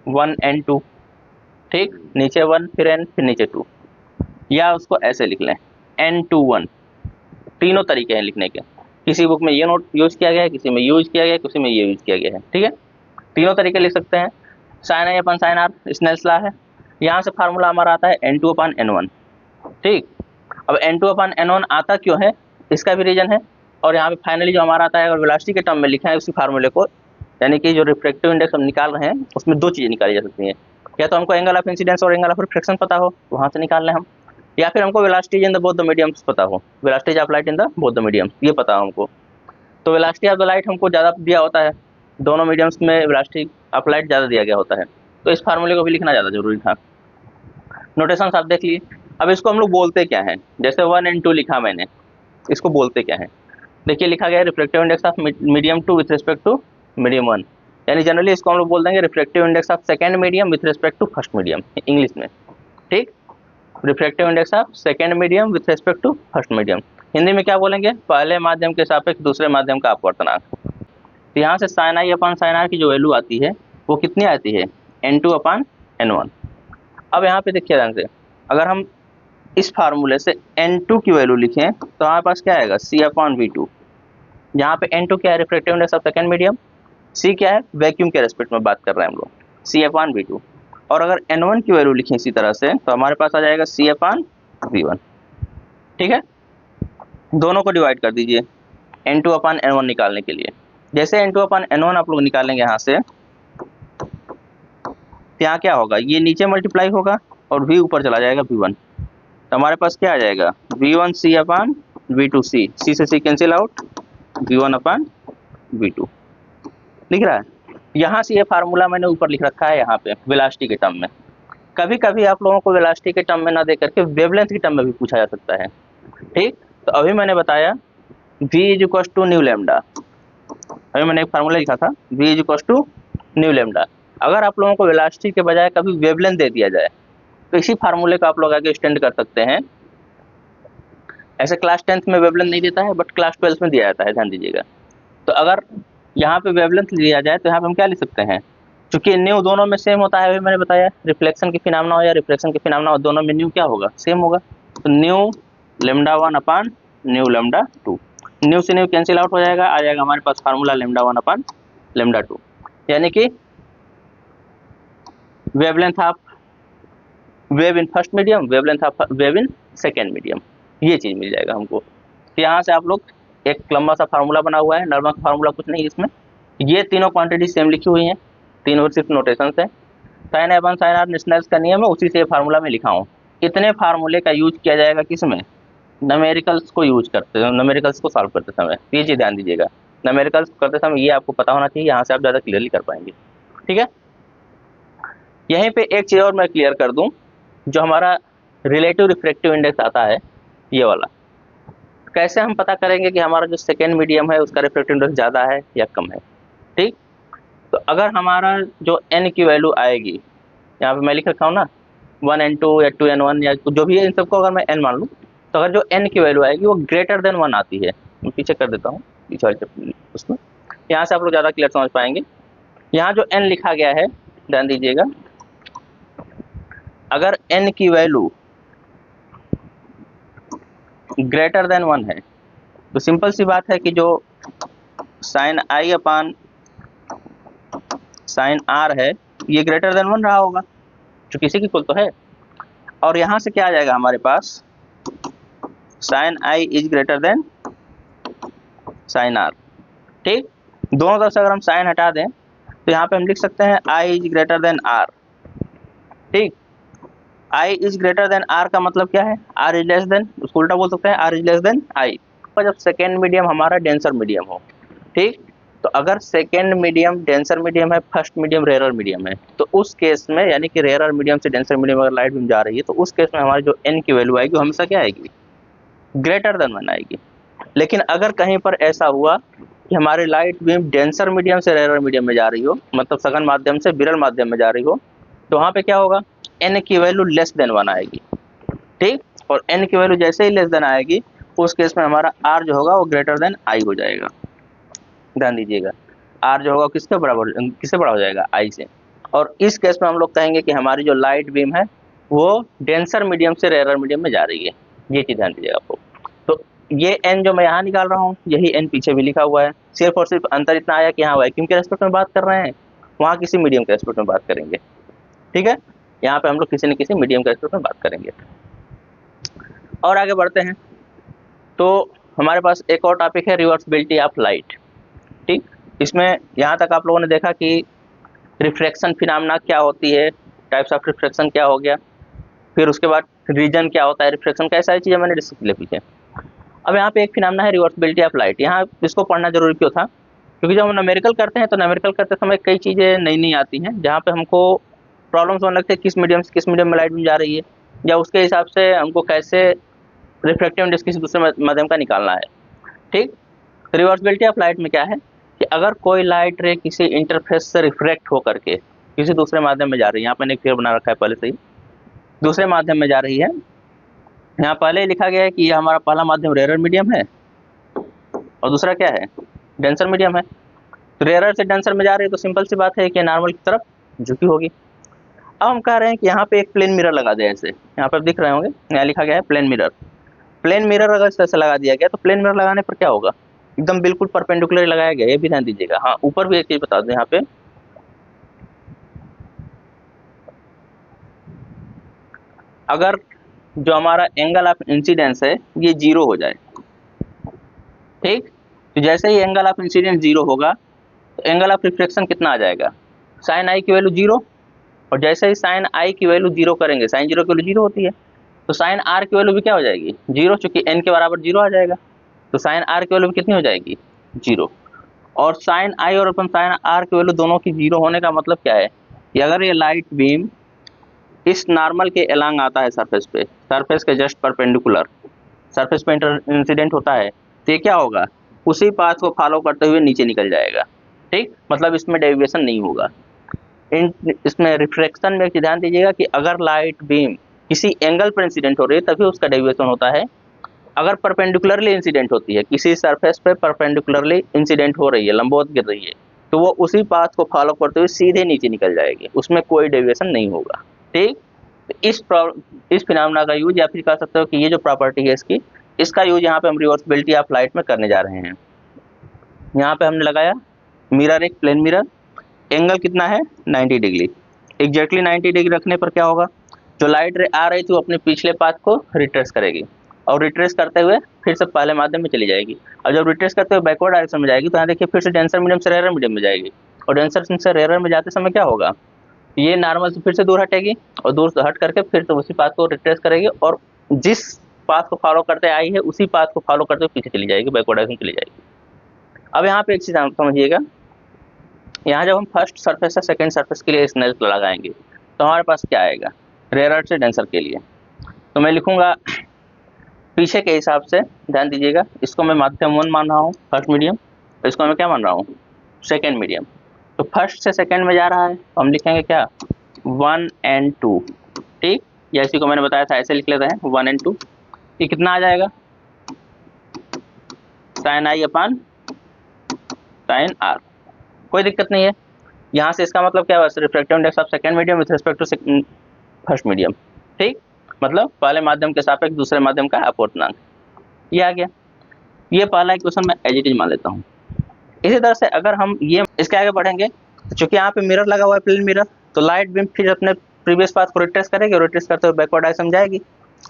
[SPEAKER 1] 1 n 2, ठीक, नीचे 1 फिर n फिर नीचे 2, या उसको ऐसे लिख लें n 2 1। तीनों तरीके हैं लिखने के, किसी बुक में ये नोट यूज किया गया है, किसी में यूज किया गया है, किसी में ये यूज किया गया है, ठीक है, तीनों तरीके लिख सकते हैं। Sine I upon sine R Snell's law है, यहाँ से फार्मूला हमारा आता है n2/n1, ठीक। अब n2/n1 आता क्यों है, इसका भी रीजन है, और यहाँ पे फाइनली जो हमारा आता है, अगर वेलोसिटी के टर्म में लिखा है उसी फार्मूले को, यानी कि जो रिफ्रैक्टिव इंडेक्स हम निकाल रहे हैं उसमें दो चीज़ें निकाली जा सकती हैं, या तो हमको एंगल ऑफ इंसिडेंस और एंगल ऑफ रिफ्लेक्शन पता हो, वहाँ से निकाल लें हम, या फिर हमको velocity in the both the mediums पता हो, velocity of light in the both the mediums ये पता हो हमको। तो वेलोसिटी ऑफ द लाइट हमको ज़्यादा दिया होता है, दोनों मीडियम्स में वेलोसिटी ऑफ लाइट ज़्यादा दिया गया होता है, तो इस फार्मूले को भी लिखना ज़्यादा जरूरी था। नोटेशंस आप देख लिए। अब इसको हम लोग बोलते क्या हैं, जैसे 1 n 2 लिखा मैंने, इसको बोलते क्या है, देखिए लिखा गया है refractive index of medium 2 with respect to medium 1, यानी जनरली इसको हम लोग बोल देंगे refractive index of second medium with respect to first medium English में, ठीक। Refractive index of second medium with respect to first medium, Hindi में क्या बोलेंगे, पहले माध्यम के सापेक्ष दूसरे माध्यम का अपवर्तनांक। तो यहाँ से sine I upon sine R की जो वैल्यू आती है वो कितनी आती है, n2/n1। अब यहाँ पे देखिए ध्यान से, अगर हम इस फार्मूले से n2 की वैल्यू लिखें तो हमारे पास क्या आएगा, c/v2। यहाँ पे n2 क्या है, refractive index of second medium, c क्या है, वैक्यूम के रेस्पेक्ट में बात कर रहे हैं हम लोग, c/v2। और अगर n1 की वैल्यू लिखें इसी तरह से तो हमारे पास आ जाएगा c/v1, ठीक है। दोनों को डिवाइड कर दीजिए n2/n1 निकालने के लिए। जैसे n2/n1 आप लोग निकालेंगे यहाँ से, तो यहाँ क्या होगा, ये नीचे मल्टीप्लाई होगा और v ऊपर चला जाएगा v1, तो हमारे पास क्या आ जाएगा, v1 c/v2 c, c से c कैंसिल आउट, v1/v2 लिख रहा है। यहाँ से ये फार्मूला मैंने ऊपर लिख रखा है यहाँ पे वेलोसिटी के टर्म में। कभी कभी आप लोगों को वेलोसिटी के टर्म में ना दे करके वेवलेंथ के टर्म में भी पूछा जा सकता है, ठीक। तो अभी मैंने बताया v is equal to nu lambda, अभी मैंने एक फार्मूला लिखा था v is equal to nu lambda. अगर आप लोगों को वेलोसिटी के बजाय कभी वेवलेंथ दे दिया जाए तो इसी फार्मूले को आप लोग आगे एक्सटेंड कर सकते हैं। ऐसे क्लास 10th में वेवलेंथ नहीं देता है, बट क्लास 12th में दिया जाता है, ध्यान दीजिएगा। तो अगर यहाँ पे वेवलेंथ लिया जाए तो यहाँ पे हम क्या लिख सकते हैं, चूंकि न्यू दोनों में सेम होता है, अभी मैंने बताया रिफ्लेक्शन की फिनोमेना हो या रिफ्रैक्शन की फिनोमेना हो, दोनों में न्यू क्या होगा, सेम होगा। तो न्यू λ1 न्यू λ2, न्यू से न्यू कैंसिल आउट हो जाएगा, आ जाएगा हमारे पास फार्मूला λ1 λ2, यानी कि wavelength of wave in first medium, wavelength of wave in second medium, ये चीज़ मिल जाएगा हमको। तो यहाँ से आप लोग एक लंबा सा फार्मूला बना हुआ है, नॉर्मल फार्मूला कुछ नहीं इसमें, ये तीनों क्वांटिटी सेम लिखी हुई हैं, तीनों सिर्फ नोटेशंस है। Sine upon sine R Snell's का नियम है, उसी से फार्मूला में लिखा हूँ। इतने फार्मूले का यूज किया जाएगा किसमें, न्यूमेरिकल्स को यूज करते हैं, न्यूमेरिकल्स को सॉल्व करते समय, ये चीज़ ध्यान दीजिएगा। न्यूमेरिकल्स करते समय ये आपको पता होना चाहिए, यहाँ से आप ज़्यादा क्लियरली कर पाएंगे, ठीक है। यहीं पे एक चीज़ और मैं क्लियर कर दूं, जो हमारा रिलेटिव रिफ्रैक्टिव इंडेक्स आता है ये वाला, कैसे हम पता करेंगे कि हमारा जो सेकेंड मीडियम है उसका रिफ्रैक्टिव इंडेक्स ज़्यादा है या कम है, ठीक। तो अगर हमारा जो n की वैल्यू आएगी, यहाँ पे मैं लिख रखा हूँ ना 1 n2 या 2 n1 या जो भी है, इन सबको अगर मैं n मान लूँ, तो अगर जो n की वैल्यू आएगी वो ग्रेटर देन 1 आती है, मैं पीछे कर देता हूँ पीछे वाले उसमें, यहाँ से आप लोग ज़्यादा क्लियर समझ पाएंगे। यहाँ जो n लिखा गया है ध्यान दीजिएगा, अगर n की वैल्यू ग्रेटर देन 1 है तो सिंपल सी बात है कि जो साइन आई अपान साइन आर है ये ग्रेटर देन 1 रहा होगा, जो किसी की कुल तो है। और यहाँ से क्या आ जाएगा हमारे पास, sine I is greater than sine r, ठीक, दोनों तरफ से अगर हम साइन हटा दें तो यहाँ पे हम लिख सकते हैं आई इज ग्रेटर देन आर। ठीक, आई इज ग्रेटर देन आर का मतलब क्या है, आर इज लेस देन, उसको उल्टा बोल सकते हैं R is less than I, पर जब सेकेंड मीडियम हमारा डेंसर मीडियम हो। ठीक, तो अगर सेकेंड मीडियम डेंसर मीडियम है, फर्स्ट मीडियम रेयरर मीडियम है, तो उस केस में यानी कि रेयरर मीडियम से डेंसर मीडियम अगर लाइट बीम जा रही है तो उस केस में हमारी जो एन की वैल्यू आएगी हमेशा क्या आएगी, ग्रेटर देन 1 आएगी। लेकिन अगर कहीं पर ऐसा हुआ कि हमारी लाइट बीम डेंसर मीडियम से रेयरर मीडियम में जा रही हो, मतलब सघन माध्यम से विरल माध्यम में जा रही हो, तो वहाँ पे क्या होगा, एन की वैल्यू लेस देन 1 आएगी। ठीक, और एन की वैल्यू जैसे ही लेस देन आएगी उस केस में हमारा आर जो होगा वो ग्रेटर देन आई हो जाएगा। ध्यान दीजिएगा, आर जो होगा किसके बराबर, किससे बड़ा हो जाएगा, आई से। और इस केस में हम लोग कहेंगे कि हमारी जो लाइट बीम है वो डेंसर मीडियम से रेयरर मीडियम में जा रही है। ये चीज ध्यान दीजिएगा आपको। तो ये एन जो मैं यहाँ निकाल रहा हूँ यही एन पीछे भी लिखा हुआ है, सिर्फ और सिर्फ अंतर इतना आया कि यहाँ वैक्यूम के रेस्पेक्ट में बात कर रहे हैं, वहाँ किसी मीडियम के रेस्पेक्ट में बात करेंगे। ठीक है, यहाँ पे हम लोग किसी न किसी मीडियम के रेस्पेक्ट में बात करेंगे। और आगे बढ़ते हैं तो हमारे पास एक और टॉपिक है रिवर्सिबिलिटी ऑफ लाइट। ठीक, इसमें यहाँ तक आप लोगों ने देखा कि रिफ्रैक्शन फिनोमेना क्या होती है, टाइप्स ऑफ रिफ्रैक्शन क्या हो गया, फिर उसके बाद रीजन क्या होता है रिफ्रैक्शन का, सारी चीज़ें मैंने डिस्कस की पीछे। अब यहाँ पे एक फिनोमेना है रिवर्सिबिलिटी ऑफ लाइट। यहाँ इसको पढ़ना जरूरी क्यों था, क्योंकि जब हम न्यूमेरिकल करते हैं तो न्यूमेरिकल करते समय कई चीज़ें नई नई आती हैं जहाँ पे हमको प्रॉब्लम्स होने लगते हैं किस मीडियम से किस मीडियम में लाइट में जा रही है, या उसके हिसाब से हमको कैसे रिफ्लेक्टिव इंडेक्स किसी दूसरे माध्यम का निकालना है। ठीक, रिवर्सिबिलिटी ऑफ लाइट में क्या है कि अगर कोई लाइट रे किसी इंटरफेस से रिफ्रैक्ट होकर के किसी दूसरे माध्यम में जा रही है, यहाँ पे मैंने एक फिगर बना रखा है पहले से ही, दूसरे माध्यम में जा रही है, यहाँ पहले ही लिखा गया है कि ये हमारा पहला माध्यम रेयरर मीडियम है और दूसरा क्या है, डेंसर मीडियम है। तो रेयरर से डेंसर में जा रही है तो सिंपल सी बात है कि नॉर्मल की तरफ झुकी होगी। अब हम कह रहे हैं कि यहाँ पे एक प्लेन मिरर लगा दे, ऐसे यहाँ पर दिख रहे होंगे, यहाँ लिखा गया है प्लेन मिरर। प्लेन मिरर अगर इस तरह से लगा दिया गया तो प्लेन मिरर लगाने पर क्या होगा, एकदम बिल्कुल परपेंडिकुलर लगाया गया, ये भी ध्यान दीजिएगा। हाँ, ऊपर भी एक चीज बता दें, यहाँ पे अगर जो हमारा एंगल ऑफ इंसिडेंस है ये 0 हो जाए, ठीक, तो जैसे ही एंगल ऑफ इंसिडेंस 0 होगा तो एंगल ऑफ रिफ्लेक्शन कितना आ जाएगा, साइन आई की वैल्यू 0, और जैसे ही साइन आई की वैल्यू 0 करेंगे, साइन 0 की वैल्यू 0 होती है, तो साइन आर की वैल्यू भी क्या हो जाएगी 0, चूंकि एन के बराबर 0 आ जाएगा, तो साइन आर की वैल्यू भी कितनी हो जाएगी 0। और साइन आई और अपन साइन आर की वैल्यू दोनों की 0 होने का मतलब क्या है कि अगर ये लाइट बीम इस नॉर्मल के एलांग आता है सरफेस पे, सरफेस के जस्ट परपेंडिकुलर सरफेस पे इंसिडेंट होता है, तो ये क्या होगा, उसी पाथ को फॉलो करते हुए नीचे निकल जाएगा। ठीक, मतलब इसमें डेविएशन नहीं होगा। इसमें रिफ्रैक्शन में ध्यान दीजिएगा कि अगर लाइट बीम किसी एंगल पर इंसिडेंट हो रही है तभी उसका डेविएशन होता है। अगर परपेंडिकुलरली इंसिडेंट होती है, किसी सरफेस पे परपेंडिकुलरली इंसिडेंट हो रही है, लंबवत गिर रही है, तो वो उसी पाथ को फॉलो करते हुए सीधे नीचे निकल जाएगी, उसमें कोई डेविएशन नहीं होगा। ठीक, तो इस फिनोमेना का यूज, या फिर कह सकते हो कि ये जो प्रॉपर्टी है इसकी, इसका यूज यहाँ पे हम रिवर्सिबिलिटी ऑफ लाइट में करने जा रहे हैं। यहाँ पे हमने लगाया मिरर, एक प्लेन मिरर, एंगल कितना है 90 डिग्री, एग्जैक्टली 90 डिग्री रखने पर क्या होगा, जो लाइट रे आ रही थी वो अपने पिछले पाथ को रिट्रेस करेगी और रिट्रेस करते हुए फिर से पहले माध्यम में चली जाएगी, और जब रिट्रेस करते हुए बैकवर्ड डायरेक्शन में जाएगी तो यहाँ देखिए फिर से डेंसर मीडियम से रेयरर मीडियम में जाएगी, और डेंसर से रेयरर में जाते समय क्या होगा, ये नॉर्मल से फिर से दूर हटेगी और दूर से हट करके फिर से उसी पाथ को रिट्रेस करेगी और जिस पाथ को फॉलो करते आई है उसी पाथ को फॉलो करते हुए पीछे चली जाएगी, बैकवर्ड डायरेक्शन चली जाएगी। अब यहाँ पे एक चीज समझिएगा, यहाँ जब हम फर्स्ट सरफेस से सेकंड सरफेस के लिए स्नेल लगाएंगे तो हमारे पास क्या आएगा, रेयरर से डेंसर के लिए, तो मैं लिखूंगा पीछे के हिसाब से, ध्यान दीजिएगा, इसको मैं माध्यम 1 मान रहा हूँ फर्स्ट मीडियम, तो इसको मैं क्या मान रहा हूँ सेकेंड मीडियम। तो फर्स्ट से सेकेंड में जा रहा है तो हम लिखेंगे क्या 1 and 2। ठीक, या इसी को मैंने बताया था ऐसे लिख लेते हैं 1 and 2। ये कितना आ जाएगा साइन आई अपान साइन आर, कोई दिक्कत नहीं है। यहाँ से इसका मतलब क्या है, refractive index of second medium with respect to first medium. ठीक, मतलब पहले माध्यम के सापेक्ष दूसरे माध्यम का अपवर्तनांक, ये आ गया। ये पहला इक्वेशन मैं एज इट इज मान लेता हूँ। इसी तरह से अगर हम ये इसके आगे बढ़ेंगे, चूंकि यहाँ पे मिरर लगा हुआ है प्लेन मिरर, तो लाइट बीम फिर अपने प्रीवियस पाथ को रिट्रेस करेगी और रिट्रेस करते हुए बैकवर्ड डायरेक्शन में जाएगी।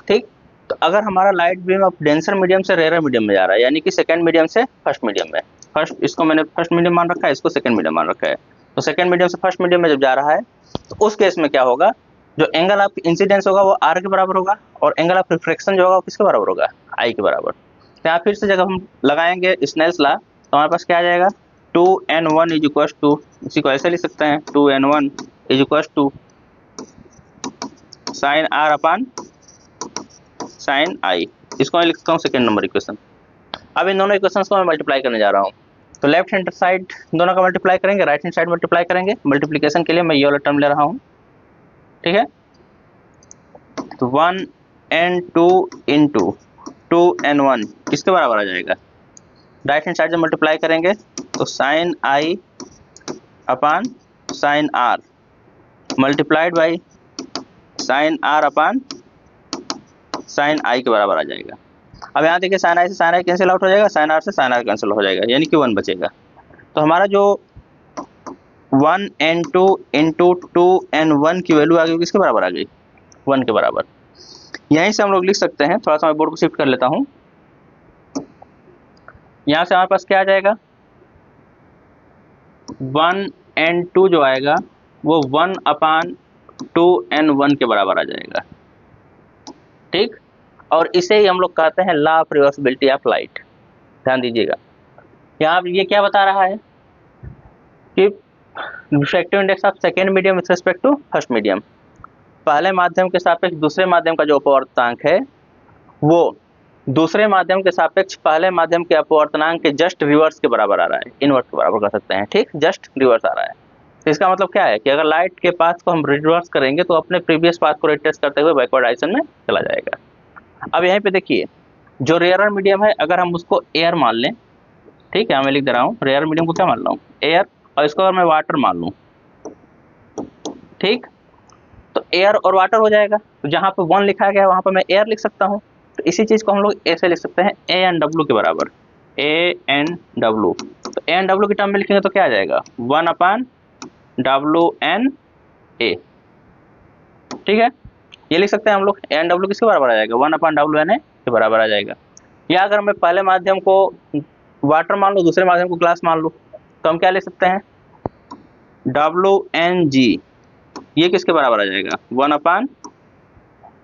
[SPEAKER 1] ठीक, तो अगर हमारा लाइट बीम अब डेंसर मीडियम से रेयरर मीडियम में जा रहा है, यानी कि सेकंड मीडियम से फर्स्ट मीडियम में, फर्स्ट, इसको मैंने फर्स्ट मीडियम मान रखा है, इसको सेकंड मीडियम मान रखा है। तो सेकंड मीडियम से फर्स्ट मीडियम में जब जा रहा है तो उस केस में क्या होगा, जो एंगल ऑफ इंसिडेंस होगा वो आर के बराबर होगा और एंगल ऑफ रिफ्रैक्शन जो होगा वो किसके बराबर होगा, आई के बराबर। तो यहाँ फिर से जब हम लगाएंगे स्नेल्स लॉ तो हमारे पास क्या आ जाएगा, 2n1 इज इक्वल टू, इसी को ऐसे लिख सकते हैं 2n1 is equal to sine r upon sine i. इसको मैं लिख सकता हूँ सेकेंड नंबर इक्वेशन। अब इन दोनों इक्वेशंस को मैं मल्टीप्लाई करने जा रहा हूँ। तो लेफ्ट हैंड साइड दोनों का मल्टीप्लाई करेंगे, राइट हैंड साइड मल्टीप्लाई करेंगे। मल्टीप्लिकेशन के लिए मैं ये वाला टर्म ले रहा हूँ, ठीक है। तो 1n2 इंटू 2n1 किसके बराबर आ जाएगा, राइट हैंड साइड से मल्टीप्लाई करेंगे तो sine I upon sine are multiplied by sine r upon sine i के बराबर आ जाएगा। अब यहाँ देखिए साइन आई से साइन आई कैंसिल आउट हो जाएगा, साइन आर से साइन आर कैंसिल हो जाएगा, यानी कि 1 बचेगा। तो हमारा जो 1n2 इंटू 2n1 की वैल्यू आ गई किसके बराबर आ गई, 1 के बराबर। यहीं से हम लोग लिख सकते हैं, थोड़ा सा मैं बोर्ड को शिफ्ट कर लेता हूँ। यहाँ से हमारे पास क्या आ जाएगा, 1n2 जो आएगा वो 1 अपान 2n1 के बराबर आ जाएगा, ठीक। और इसे ही हम लोग कहते हैं law of reversibility of light. ध्यान दीजिएगा, यहाँ ये क्या बता रहा है कि refractive index of second medium with respect to first medium, पहले माध्यम के सापेक्ष दूसरे माध्यम का जो अपवर्तनांक है वो दूसरे माध्यम के सापेक्ष पहले माध्यम के अपवर्तनांक के जस्ट रिवर्स के बराबर आ रहा है, इनवर्स के बराबर कर सकते हैं, ठीक, जस्ट रिवर्स आ रहा है। तो इसका मतलब क्या है कि अगर लाइट के पाथ को हम रिवर्स करेंगे तो अपने प्रीवियस पाथ को रिट्रेस करते हुए बैकवर्ड डायरेक्शन में चला जाएगा। अब यहीं पे देखिए, जो रेयर मीडियम है अगर हम उसको एयर मान लें, ठीक है, मैं लिख दे रहा हूँ रेयर मीडियम को क्या मान रहा हूँ, एयर, और इसको अगर मैं वाटर मान लूँ, ठीक, तो एयर और वाटर हो जाएगा। तो जहाँ पे 1 लिखा गया है वहाँ पर मैं एयर लिख सकता हूँ। तो इसी चीज़ को हम लोग ऐसे लिख सकते हैं ए एन डब्ल्यू के बराबर, ए एन डब्ल्यू। तो ए एन डब्ल्यू की टर्म में लिखेंगे तो क्या आ जाएगा, 1 अपान डब्ल्यू एन ए, ठीक है, ये लिख सकते हैं हम लोग। ए एन डब्ल्यू किसके बराबर आ जाएगा, 1 अपान डब्ल्यू एन ए के बराबर आ जाएगा। या अगर मैं पहले माध्यम को वाटर मान लूँ, दूसरे माध्यम को ग्लास मान लूँ, तो हम क्या लिख सकते हैं, डब्ल्यू एन जी, ये किसके बराबर आ जाएगा, 1 अपान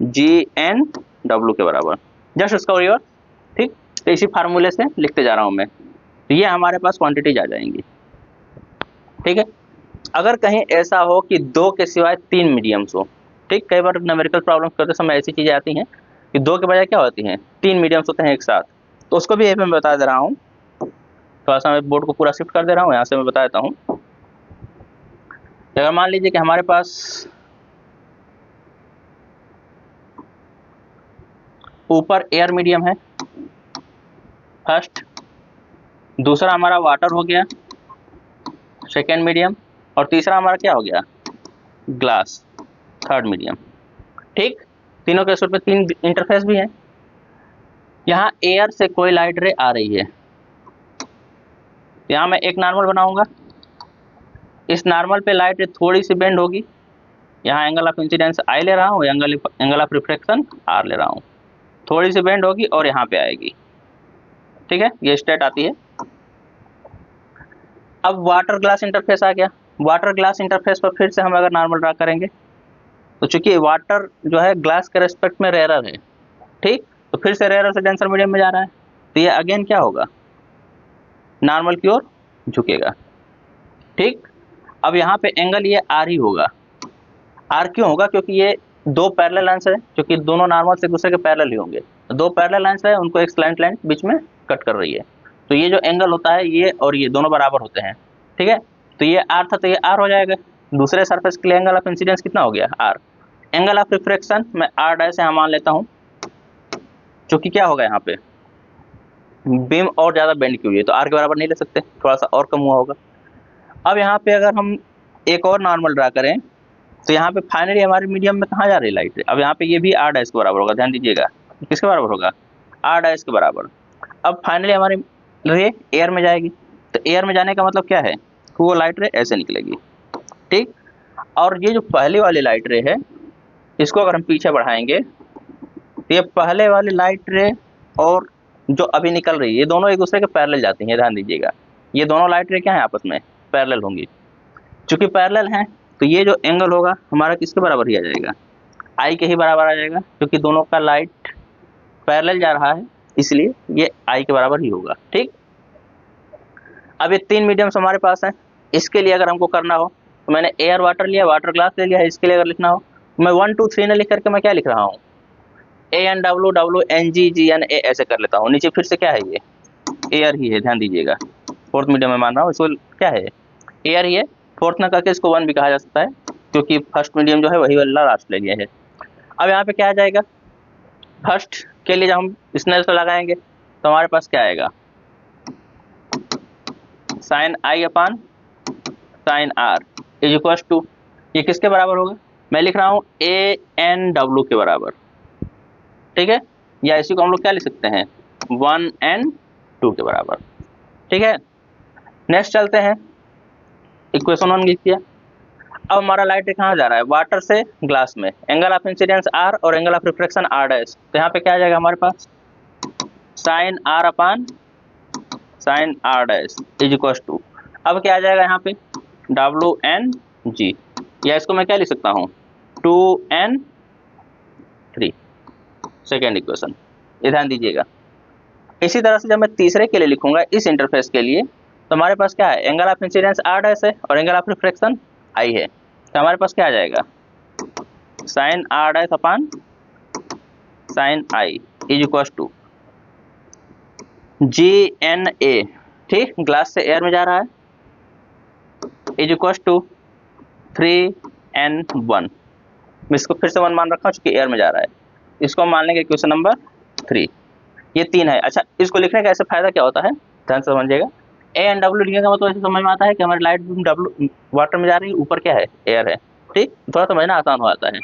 [SPEAKER 1] जी एन डब्ल्यू के बराबर, जस्ट उसका रिवर्स, ठीक। तो इसी फार्मूले से लिखते जा रहा हूँ मैं। तो ये हमारे पास क्वांटिटीज आ जाएंगी, ठीक है। अगर कहीं ऐसा हो कि 2 के सिवाय 3 मीडियम्स हो, ठीक, कई बार न्यूमेरिकल प्रॉब्लम करते समय ऐसी चीज़ें आती हैं कि 2 के बजाय क्या होती हैं, 3 मीडियम्स होते हैं एक साथ। तो उसको भी यहीं मैं बता दे रहा हूँ, थोड़ा सा मैं बोर्ड को पूरा शिफ्ट कर दे रहा हूँ, यहाँ से मैं बता देता हूँ। अगर मान लीजिए कि हमारे पास ऊपर एयर मीडियम है फर्स्ट, दूसरा हमारा वाटर हो गया सेकेंड मीडियम, और तीसरा हमारा क्या हो गया, ग्लास थर्ड मीडियम, ठीक। तीनों के सूट पे 3 इंटरफेस भी हैं। यहाँ एयर से कोई लाइट रे आ रही है, यहाँ मैं एक नॉर्मल बनाऊंगा, इस नॉर्मल पे लाइट रे थोड़ी सी बेंड होगी, यहाँ एंगल ऑफ इंसिडेंस आई ले रहा हूँ, एंगल ऑफ रिफ्लेक्शन आर ले रहा हूँ, थोड़ी सी बेंड होगी और यहाँ पे आएगी, ठीक है, ये स्ट्रेट आती है। अब वाटर ग्लास इंटरफेस आ गया, वाटर ग्लास इंटरफेस पर फिर से हम अगर नॉर्मल ड्रा करेंगे तो चूंकि वाटर जो है ग्लास के रेस्पेक्ट में रेयरर है, ठीक, तो फिर से रेयरर से डेंसर मीडियम में जा रहा है, तो ये अगेन क्या होगा, नॉर्मल की ओर झुकेगा, ठीक। अब यहाँ पे एंगल ये आर ही होगा, आर क्यों होगा, क्योंकि ये 2 पैरेलल लाइंस है, क्योंकि दोनों नॉर्मल से एक दूसरे के पैरेलल ही होंगे, 2 पैरेलल लाइंस है, उनको एक स्लैंट लाइन बीच में कट कर रही है, तो ये जो एंगल होता है ये और ये दोनों बराबर होते हैं, ठीक है। तो ये आर था तो ये आर हो जाएगा, दूसरे सरफेस के लिए एंगल ऑफ इंसिडेंस कितना हो गया, आर। एंगल ऑफ रिफ्रैक्शन मैं आर डैश यहाँ मान लेता हूँ, क्योंकि क्या होगा यहाँ पे बीम और ज़्यादा बेंड की हुई है, तो आर के बराबर नहीं ले सकते, थोड़ा सा और कम हुआ होगा। अब यहाँ पे अगर हम एक और नॉर्मल ड्रा करें तो यहाँ पे फाइनली हमारे मीडियम में कहाँ जा रही है लाइट, अब यहाँ पे ये भी आर डैश के बराबर होगा, ध्यान दीजिएगा, किसके बराबर होगा, आर डैश के बराबर। अब फाइनली हमारी रे एयर में जाएगी, तो एयर में जाने का मतलब क्या है कि वो लाइट रे ऐसे निकलेगी, ठीक। और ये जो पहले वाली लाइट रे है इसको अगर हम पीछे बढ़ाएंगे तो ये पहले वाली लाइट रे और जो अभी निकल रही है ये दोनों एक दूसरे के पैरेलल जाती हैं, ध्यान दीजिएगा। ये दोनों लाइट रे क्या है आपस में पैरेलल होंगी। चूंकि पैरेलल हैं तो ये जो एंगल होगा हमारा किसके बराबर ही आ जाएगा, आई के ही बराबर आ जाएगा, क्योंकि दोनों का लाइट पैरेलल जा रहा है इसलिए ये आई के बराबर ही होगा। ठीक, अब ये तीन मीडियम्स हमारे पास हैं। इसके लिए अगर हमको करना हो तो मैंने एयर वाटर लिया, वाटर ग्लास ले लिया है। इसके लिए अगर लिखना हो मैं 1 2 3 न लिख करके मैं क्या लिख रहा हूँ A N W W N G G N A ऐसे कर लेता हूँ। नीचे फिर से क्या है, ये एयर ही है, ध्यान दीजिएगा। फोर्थ मीडियम में मान रहा हूँ, इसको क्या है एयर ही है। फोर्थ न करके इसको 1 भी कहा जा सकता है क्योंकि फर्स्ट मीडियम जो है वही वाला लास्ट ले लिया है। अब यहाँ पे क्या आ जाएगा, फर्स्ट के लिए जब हम स्नेल लगाएंगे तो हमारे पास क्या आएगा, sine I upon sine R is equal to, ये किसके बराबर होगा, मैं लिख रहा हूँ ए एन डब्ल्यू के बराबर। ठीक है, या इसी को हम लोग क्या लिख सकते हैं 1 एन 2 के बराबर। ठीक है, नेक्स्ट चलते हैं, इक्वेशन 1 लिख दिया। अब हमारा लाइट कहाँ जा रहा है, वाटर से ग्लास में, एंगल ऑफ इंसिडेंस आर और angle of reflection r dash. तो यहाँ पे क्या आ जाएगा हमारे पास sine r upon sine are dash is equal to, अब क्या आ जाएगा यहाँ पे डब्ल्यू एन जी, या इसको मैं क्या लिख सकता हूँ 2n 3, सेकेंड इक्वेशन। ये ध्यान दीजिएगा। इसी तरह से जब मैं तीसरे के लिए लिखूंगा इस इंटरफेस के लिए तो हमारे पास क्या है, angle of incidence R dash है और एंगल ऑफ रिफ्लेक्शन आई है। तो हमारे पास क्या आ जाएगा sine are dash upon sine I is equal to G N A. ठीक, ग्लास से एयर में जा रहा है, इज इक्वल टू 3n1। मैं इसको फिर से 1 मान रखा हूँ क्योंकि एयर में जा रहा है। इसको हम मान लेंगे इक्वेशन नंबर 3। ये 3 है। अच्छा, इसको लिखने का ऐसे फायदा क्या होता है, ध्यान से समझिएगा। ए एन डब्ल्यू लिखने का मतलब ऐसे समझ में आता है कि हमारी लाइट डब्ल्यू वाटर में जा रही है, ऊपर क्या है एयर है। ठीक, थोड़ा समझना आसान हो जाता है,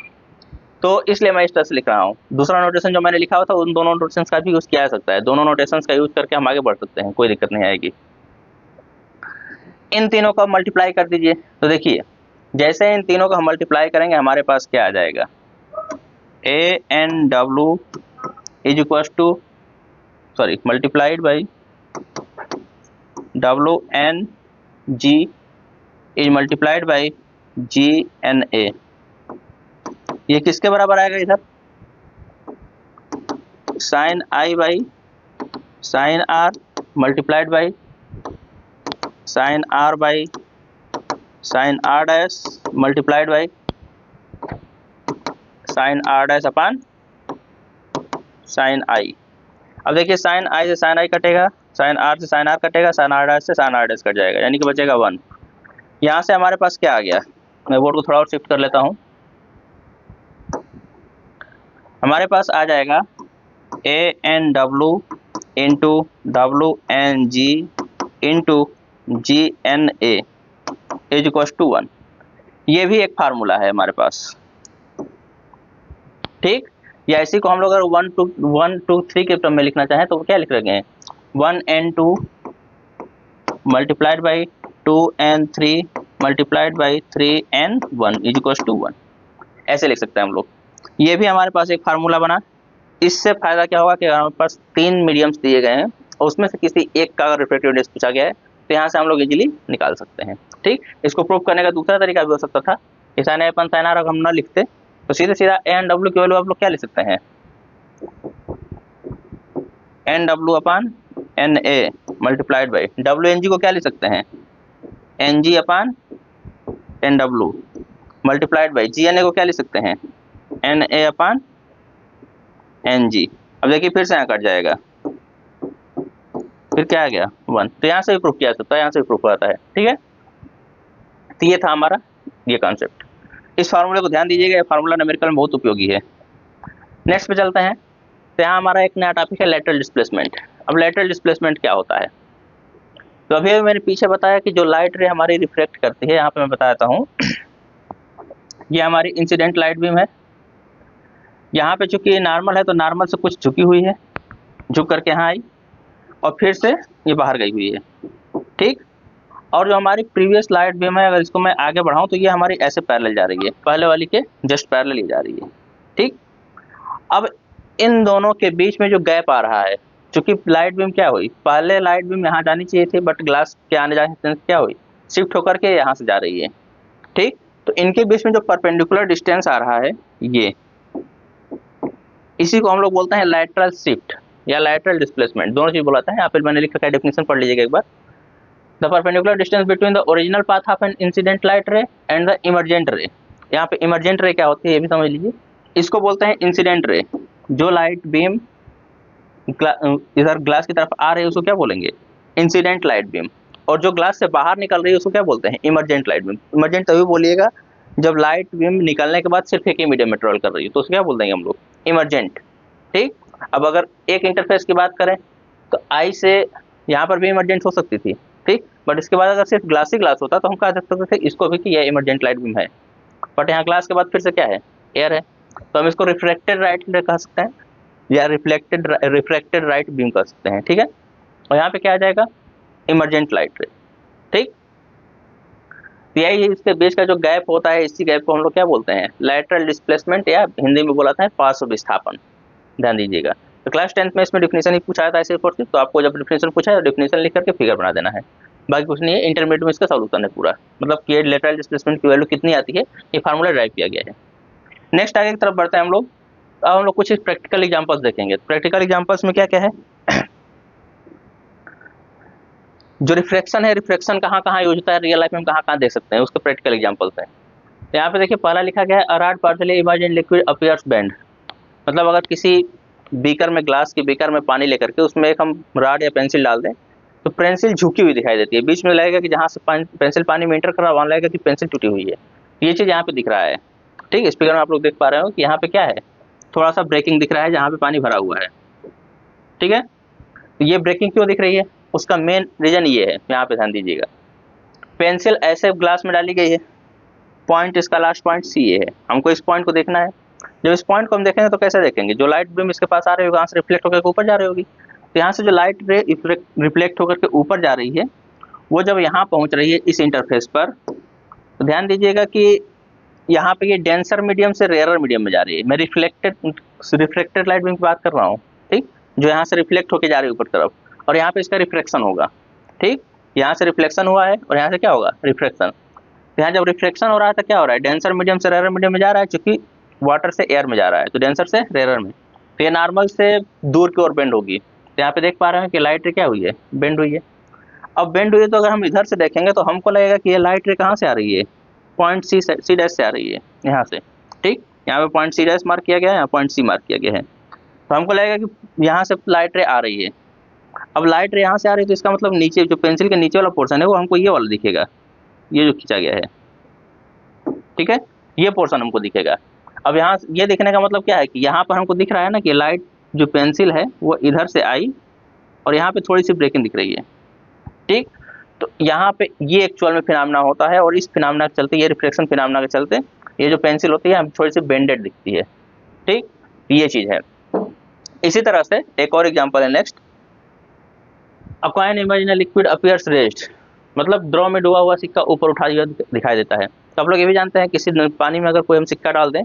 [SPEAKER 1] तो इसलिए मैं इस तरह से लिख रहा हूँ। दूसरा नोटेशन जो मैंने लिखा हुआ था उन दोनों नोटेशंस का भी यूज किया जा सकता है। दोनों नोटेशंस का यूज करके हम आगे बढ़ सकते हैं, कोई दिक्कत नहीं आएगी। इन तीनों को मल्टीप्लाई कर दीजिए। तो देखिए जैसे इन तीनों को हम मल्टीप्लाई करेंगे हमारे पास क्या आ जाएगा, A N W is equal to sorry multiplied by W N G is multiplied by G N A. ये किसके बराबर आएगा इधर, sine I by sine are multiplied by sine R by sine are dash multiplied by sine are dash upon sine I. अब देखिए sine I से sine I कटेगा, sine R से साइन आर कटेगा, साइन आर डैश से sine are dash cut जाएगा, यानी कि बचेगा 1। यहाँ से हमारे पास क्या आ गया, मैं बोर्ड को थोड़ा और शिफ्ट कर लेता हूँ। हमारे पास आ जाएगा A N W into W N G into G N A is equal to 1। ये भी एक फार्मूला है हमारे पास। ठीक, या इसी को हम लोग अगर 1 2 3 के क्रम में लिखना चाहें तो क्या लिख रहे हैं 1n2 multiplied by 2n3 multiplied by 3n1 is equal to 1, ऐसे लिख सकते हैं हम लोग। ये भी हमारे पास एक फार्मूला बना। इससे फायदा क्या होगा कि हमारे पास 3 मीडियम्स दिए गए हैं और उसमें से किसी एक का अगर रिफ्रैक्टिव इंडेक्स पूछा गया है तो यहाँ से हम लोग इजीली निकाल सकते हैं। ठीक, इसको प्रूव करने का दूसरा तरीका भी हो सकता था, sine A upon sine R अगर हम ना लिखते तो सीधे सीधा एन डब्ल्यू की वैल्यू आप लोग क्या लिख सकते हैं N W upon N A multiplied by W N G को क्या लिख सकते हैं N G upon N W multiplied by G N A को क्या लिख सकते हैं N A upon N G. अब देखिए फिर से यहाँ कट जाएगा, फिर क्या आ गया 1। तो यहाँ से भी प्रूफ किया जा सकता है, यहाँ से भी प्रूफ आता है। ठीक है, तो ये था हमारा ये कॉन्सेप्ट। इस फार्मूले को ध्यान दीजिएगा, ये फार्मूला न्यूमेरिकल में बहुत उपयोगी है। नेक्स्ट पे चलते हैं। तो यहाँ हमारा एक नया टॉपिक है लेटरल डिस्प्लेसमेंट। अब लेटरल डिस्प्लेसमेंट क्या होता है, तो अभी मैंने पीछे बताया कि जो लाइट रे हमारी रिफ्लेक्ट करती है, यहाँ पे मैं बताता हूँ ये हमारी इंसिडेंट लाइट बीम है। यहाँ पे चूंकि नॉर्मल है तो नॉर्मल से कुछ झुकी हुई है, झुक करके यहाँ आई और फिर से ये बाहर गई हुई है। ठीक, और जो हमारी प्रीवियस लाइट बीम है अगर इसको मैं आगे बढ़ाऊं तो ये हमारी ऐसे पैरेलल जा रही है, पहले वाली के जस्ट पैरेलल ही जा रही है। ठीक, अब इन दोनों के बीच में जो गैप आ रहा है चूंकि लाइट बीम क्या हुई, पहले लाइट बीम यहाँ जानी चाहिए थी, बट ग्लास के आने जाने से क्या हुई, शिफ्ट होकर के यहाँ से जा रही है। ठीक, तो इनके बीच में जो परपेंडिकुलर डिस्टेंस आ रहा है ये, इसी को हम लोग बोलते हैं लैटरल शिफ्ट या लैटरल डिस्प्लेसमेंट, दोनों चीज बोलाता है। यहाँ पे मैंने लिख रखा है, डेफिनेशन पढ़ लीजिएगा एक बार। The perpendicular distance between the original path of an incident light ray and the emergent ray. यहाँ पे इमरजेंट रे क्या होती है ये भी समझ लीजिए। इसको बोलते हैं इंसिडेंट रे, जो लाइट बीम इधर ग्लास की तरफ आ रही है उसको क्या बोलेंगे, इंसिडेंट लाइट बीम। और जो ग्लास से बाहर निकल रही है उसको क्या बोलते हैं, इमरजेंट लाइट बीम। इमरजेंट तभी बोलिएगा जब लाइट बीम निकलने के बाद सिर्फ एक ही मीडियम में ट्रेवल कर रही है, तो उसको क्या बोल देंगे हम लोग, इमरजेंट। ठीक, अब अगर एक इंटरफेस की बात करें तो आई से यहाँ पर भी इमरजेंट हो सकती थी, ठीक, बट इसके बाद अगर सिर्फ ग्लास ही ग्लास होता तो हम कह सकते थे इसको भी कि यह इमरजेंट लाइट बीम है। बट यहाँ ग्लास के बाद फिर से क्या है, एयर है, तो हम इसको रिफ्लेक्टेड लाइट कह सकते हैं या रिफ्लेक्टेड लाइट बीम कह सकते हैं। ठीक है, और यहाँ पे क्या आ जाएगा, इमरजेंट लाइट रे। ठीक, यही इसके बीच का जो गैप होता है, इसी गैप को हम लोग क्या बोलते हैं, लैटरल डिस्प्लेसमेंट, या हिंदी में बोला था पार्श्व विस्थापन। ध्यान दीजिएगा, तो क्लास 10th में इसमें डिफिनेशन ही पूछा था ऐसे फोर्स, तो आपको जब डिफिनेशन पूछा है तो डिफिनेशन लिख करके फिगर बना देना है, बाकी कुछ नहीं है। इंटरमीडिएट में इसका सॉल्यूशन है पूरा, मतलब कि लैटरल डिस्प्लेसमेंट की वैल्यू कितनी आती है, ये फार्मूला ड्राइव किया गया है। नेक्स्ट आगे की तरफ बढ़ते हैं हम लोग। अब हम लोग कुछ प्रैक्टिकल एग्जांपल्स देखेंगे। प्रैक्टिकल एग्जांपल्स में क्या क्या है, जो रिफ्रैक्शन है, रिफ्रैक्शन कहाँ कहाँ यूज होता है, रियल लाइफ में हम कहाँ कहाँ देख सकते हैं, उसके प्रैक्टिकल एग्जांपल्स हैं। यहाँ पे देखिए पहला लिखा गया है, a rod partially emerged in liquid appears bend. मतलब अगर किसी बीकर में, ग्लास के बीकर में पानी लेकर के उसमें एक हम रॉड या पेंसिल डाल दें तो पेंसिल झुकी हुई दिखाई देती है, बीच में लगेगा कि जहाँ से पेंसिल पानी में इंटर कर रहा है वहाँ लगेगा कि पेंसिल टूटी हुई है। ये चीज़ यहाँ पे दिख रहा है। ठीक, इस फिगर में आप लोग देख पा रहे हो कि यहाँ पे क्या है, थोड़ा सा ब्रेकिंग दिख रहा है जहाँ पे पानी भरा हुआ है। ठीक है, तो ये ब्रेकिंग क्यों दिख रही है, उसका मेन रीजन ये है, यहाँ पे ध्यान दीजिएगा। पेंसिल ऐसे ग्लास में डाली गई है, पॉइंट इसका लास्ट पॉइंट सी है, हमको इस पॉइंट को देखना है। जब इस पॉइंट को हम देखेंगे तो कैसे देखेंगे, जो लाइट बीम इसके पास आ रही होगी वहाँ से रिफ्लेक्ट होकर ऊपर जा रही होगी, तो यहाँ से जो लाइट रे रिफ्लेक्ट होकर के ऊपर जा रही है वो जब यहाँ पहुँच रही है इस इंटरफेस पर, तो ध्यान दीजिएगा कि यहाँ पे ये डेंसर मीडियम से रेयरर मीडियम में जा रही है। मैं रिफ्लेक्टेड लाइट बीम की बात कर रहा हूँ, ठीक, जो यहाँ से रिफ्लेक्ट होकर जा रही है ऊपर तरफ, और यहाँ पे इसका रिफ्लेक्शन होगा। ठीक, यहाँ से रिफ्लेक्शन हुआ है और यहाँ से क्या होगा, रिफ्लेक्शन। यहाँ जब रिफ्लेक्शन हो रहा है तो क्या हो रहा है, डेंसर मीडियम से रेयर मीडियम में जा रहा है, क्योंकि वाटर से एयर में जा रहा है, तो डेंसर से रेयर में, तो ये नॉर्मल से दूर की ओर बेंड होगी। तो यहाँ पे देख पा रहे हैं कि लाइट रे क्या हुई है, बेंड हुई है। अब बेंड हुई है तो अगर हम इधर से देखेंगे तो हमको लगेगा कि ये लाइट रे कहाँ से आ रही है, पॉइंट सी डैश से आ रही है, यहाँ से। ठीक, यहाँ पे पॉइंट सी डैश मार्क किया गया है, यहाँ पॉइंट सी मार्क किया गया है, तो हमको लगेगा कि यहाँ से लाइट रे आ रही है। अब लाइट रे यहाँ से आ रही है तो इसका मतलब नीचे जो पेंसिल के नीचे वाला पोर्शन है वो हमको ये वाला दिखेगा, ये जो खींचा गया है। ठीक है, ये पोर्शन हमको दिखेगा। अब यहाँ ये दिखने का मतलब क्या है कि यहाँ पर हमको दिख रहा है ना कि लाइट जो पेंसिल है वो इधर से आई और यहाँ पे थोड़ी सी ब्रेकिंग दिख रही है। ठीक, तो यहाँ पे ये एक्चुअल में फिनोमेना होता है, और इस फिनोमेना के चलते, ये रिफ्लेक्शन फिनोमेना के चलते ये जो पेंसिल होती है थोड़ी सी बेंडेड दिखती है। ठीक, ये चीज़ है। इसी तरह से एक और एग्जाम्पल है next, a coin image in liquid appears rest. मतलब द्रव में डूबा हुआ सिक्का ऊपर उठा हुआ दिखाई देता है। तो आप लोग ये भी जानते हैं किसी पानी में अगर कोई हम सिक्का डाल दें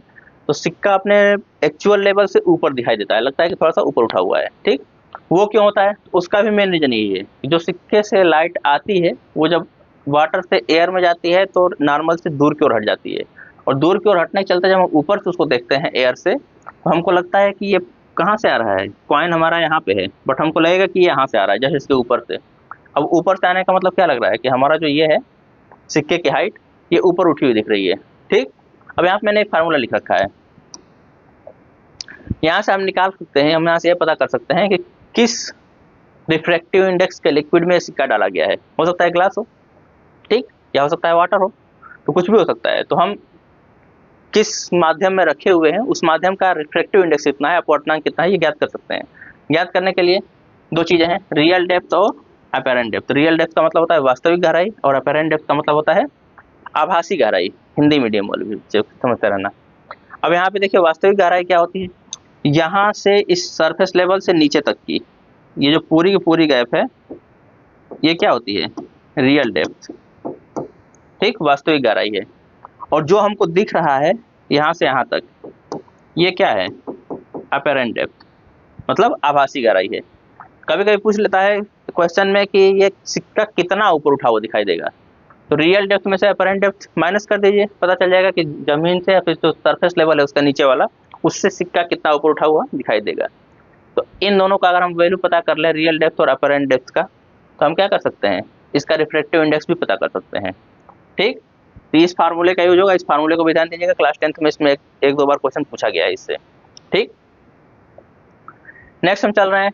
[SPEAKER 1] तो सिक्का अपने एक्चुअल लेवल से ऊपर दिखाई देता है, लगता है कि थोड़ा सा ऊपर उठा हुआ है। ठीक, वो क्यों होता है, उसका भी मेन रीजन यही है कि जो सिक्के से लाइट आती है वो जब वाटर से एयर में जाती है तो नॉर्मल से दूर की ओर हट जाती है, और दूर की ओर हटने के चलते जब हम ऊपर से उसको देखते हैं एयर से तो हमको लगता है कि ये कहाँ से आ रहा है, कॉइन हमारा यहाँ पे है, बट हमको लगेगा कि यहाँ से आ रहा है जैसे इसके ऊपर से। अब ऊपर से आने का मतलब क्या लग रहा है कि हमारा जो ये है सिक्के की हाइट ये ऊपर उठी हुई दिख रही है। ठीक, अब यहाँ पे मैंने एक फार्मूला लिख रखा है, यहाँ से हम निकाल सकते हैं, हम यहाँ से ये पता कर सकते हैं कि किस रिफ्रैक्टिव इंडेक्स के लिक्विड में सिक्का डाला गया है। हो सकता है ग्लास हो, ठीक, या हो सकता है वाटर हो, तो कुछ भी हो सकता है। तो हम किस माध्यम में रखे हुए हैं उस माध्यम का रिफ्रैक्टिव इंडेक्स कितना है, अपवर्तनांक कितना है, ये ज्ञात कर सकते हैं। ज्ञात करने के लिए दो चीज़ें हैं, रियल डेप्थ और अपेरेंट डेप्थ। रियल डेप्थ का मतलब होता है वास्तविक गहराई, और अपेरेंट डेप्थ का मतलब होता है आभासी गहराई। हिंदी मीडियम वाले भी समझते रहना। अब यहाँ पे देखिए वास्तविक गहराई क्या होती है, यहाँ से इस सरफेस लेवल से नीचे तक की ये जो पूरी की पूरी गैप है ये क्या होती है, रियल डेप्थ। ठीक, वास्तविक गहराई है। और जो हमको दिख रहा है यहाँ से यहाँ तक ये क्या है, अपेरेंट डेप्थ, मतलब आभासी गहराई है। कभी कभी पूछ लेता है क्वेश्चन में कि ये सिक्का कितना ऊपर उठा हुआ दिखाई देगा, तो रियल डेप्थ में से अपरेंट डेप्थ माइनस कर दीजिए, पता चल जाएगा कि जमीन से या फिर जो सरफेस लेवल है उसका नीचे वाला, उससे सिक्का कितना ऊपर उठा हुआ दिखाई देगा। तो इन दोनों का अगर हम वैल्यू पता कर ले, रियल डेप्थ और अपरेंट डेप्थ का, तो हम क्या कर सकते हैं, इसका रिफ्रैक्टिव इंडेक्स भी पता कर सकते हैं। ठीक, तो इस फार्मूले का यूज होगा, इस फार्मूले को भी ध्यान दीजिएगा, क्लास 10th में इसमें एक दो बार क्वेश्चन पूछा गया है इससे। ठीक, नेक्स्ट हम चल रहे हैं।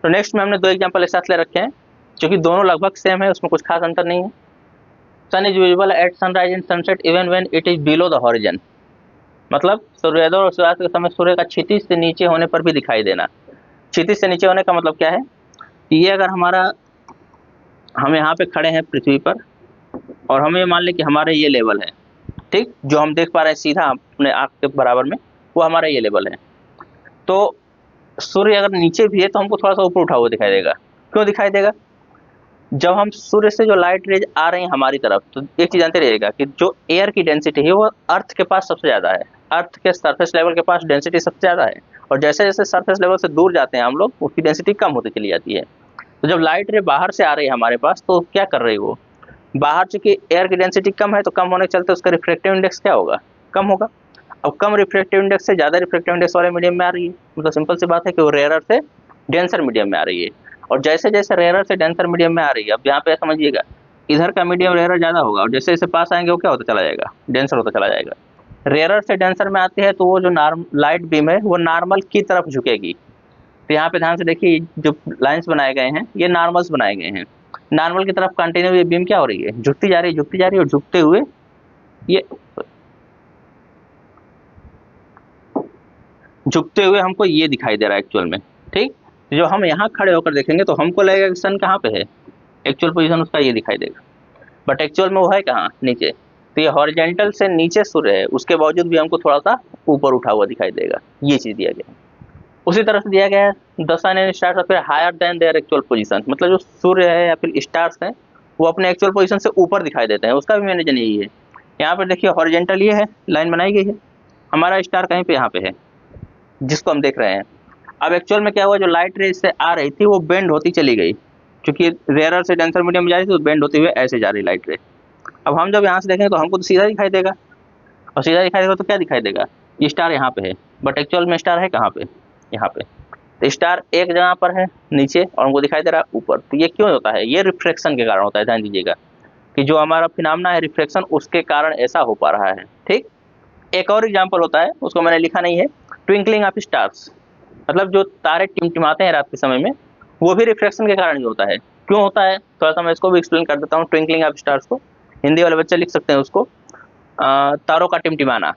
[SPEAKER 1] तो नेक्स्ट में हमने दो एग्जांपल एक साथ ले रखे हैं, क्योंकि दोनों लगभग सेम है, उसमें कुछ खास अंतर नहीं है। Sun is visible at sunrise and sunset even when it is below the horizon, मतलब सूर्योदय और सूर्यास्त के समय सूर्य का क्षितिज से नीचे होने पर भी दिखाई देना। क्षितिज से नीचे होने का मतलब क्या है, कि ये अगर हम यहाँ पे खड़े हैं पृथ्वी पर, और हमें मान लें कि हमारे ये लेवल है, ठीक, जो हम देख पा रहे हैं सीधा अपने आँख के बराबर में, वो हमारा ये लेवल है। तो सूर्य अगर नीचे भी है तो हमको थोड़ा सा ऊपर उठा हुआ दिखाई देगा। क्यों दिखाई देगा, जब हम सूर्य से जो लाइट रेज आ रही है हमारी तरफ, तो एक चीज जानते रहिएगा कि जो एयर की डेंसिटी है वो अर्थ के पास सबसे ज्यादा है, अर्थ के सरफेस लेवल के पास डेंसिटी सबसे ज्यादा है, और जैसे जैसे सरफेस लेवल से दूर जाते हैं हम लोग, उसकी डेंसिटी कम होती चली जाती है। तो जब लाइट रे बाहर से आ रही है हमारे पास, तो क्या कर रही है वो, बाहर चूंकि एयर की डेंसिटी कम है, तो कम होने के चलते उसका रिफ्रैक्टिव इंडेक्स क्या होगा, कम होगा। अब कम रिफ्रैक्टिव इंडेक्स से ज्यादा रिफ्रैक्टिव इंडेक्स वाले मीडियम में आ रही है, मतलब सिंपल सी बात है कि वो रेयरर से डेंसर मीडियम में आ रही है। और जैसे जैसे रेयरर से डेंसर मीडियम में आ रही है, अब यहाँ पे समझिएगा, इधर का मीडियम रेयरर ज्यादा होगा, और जैसे जैसे पास आएंगे वो क्या होता चला जाएगा, डेंसर होता चला जाएगा। रेयरर से डेंसर में आती है तो वो जो लाइट बीम है वो नॉर्मल की तरफ झुकेगी। तो यहाँ पे ध्यान से देखिए, जो लाइंस बनाए गए हैं ये नॉर्मल्स बनाए गए हैं, नॉर्मल की तरफ कंटिन्यू ये बीम क्या हो रही है, झुकती जा रही है, झुकती जा रही है, और झुकते हुए ये झुकते हुए हमको ये दिखाई दे रहा है एक्चुअल में। ठीक, जो हम यहाँ खड़े होकर देखेंगे तो हमको लगेगा कि सन कहाँ पे है, एक्चुअल पोजीशन उसका ये दिखाई देगा, बट एक्चुअल में वो है कहाँ, नीचे। तो ये हॉरिजेंटल से नीचे सूर्य है, उसके बावजूद भी हमको थोड़ा सा ऊपर उठा हुआ दिखाई देगा, ये चीज दिया गया है। उसी तरह से दिया गया है the sun and stars appear higher than their actual position, मतलब जो सूर्य है या फिर स्टार्स है वो अपने एक्चुअल पोजीशन से ऊपर दिखाई देते हैं, उसका भी मेन रीजन यही है। यहाँ पर देखिए हॉरिजेंटल ये है, लाइन बनाई गई है, हमारा स्टार कहीं पे यहाँ पे है जिसको हम देख रहे हैं। अब एक्चुअल में क्या हुआ, जो लाइट रेज से आ रही थी वो बेंड होती चली गई, क्योंकि रेयरर से डेंसर मीडियम में जा रही थी, तो बेंड होते हुए ऐसे जा रही लाइट रे। अब हम जब यहाँ से देखेंगे तो हमको तो सीधा दिखाई देगा, और सीधा दिखाई देगा तो क्या दिखाई देगा, ये स्टार यहाँ पे है, बट एक्चुअल में स्टार है कहाँ पे, यहाँ पे। तो स्टार एक जगह पर है नीचे, और हमको दिखाई दे रहा है ऊपर। तो ये क्यों होता है, ये रिफ्रैक्शन के कारण होता है, ध्यान दीजिएगा कि जो हमारा फिनोमेना है रिफ्रैक्शन, उसके कारण ऐसा हो पा रहा है। ठीक, एक और एग्जाम्पल होता है, उसको मैंने लिखा नहीं है, ट्विंकलिंग ऑफ स्टार्स, मतलब जो तारे टिमटिमाते हैं रात के समय में, वो भी रिफ्रैक्शन के कारण ही होता है। क्यों होता है, थोड़ा सा मैं इसको भी एक्सप्लेन कर देता हूँ। ट्विंकलिंग ऑफ स्टार्स को हिंदी वाले बच्चे लिख सकते हैं उसको तारों का टिमटिमाना,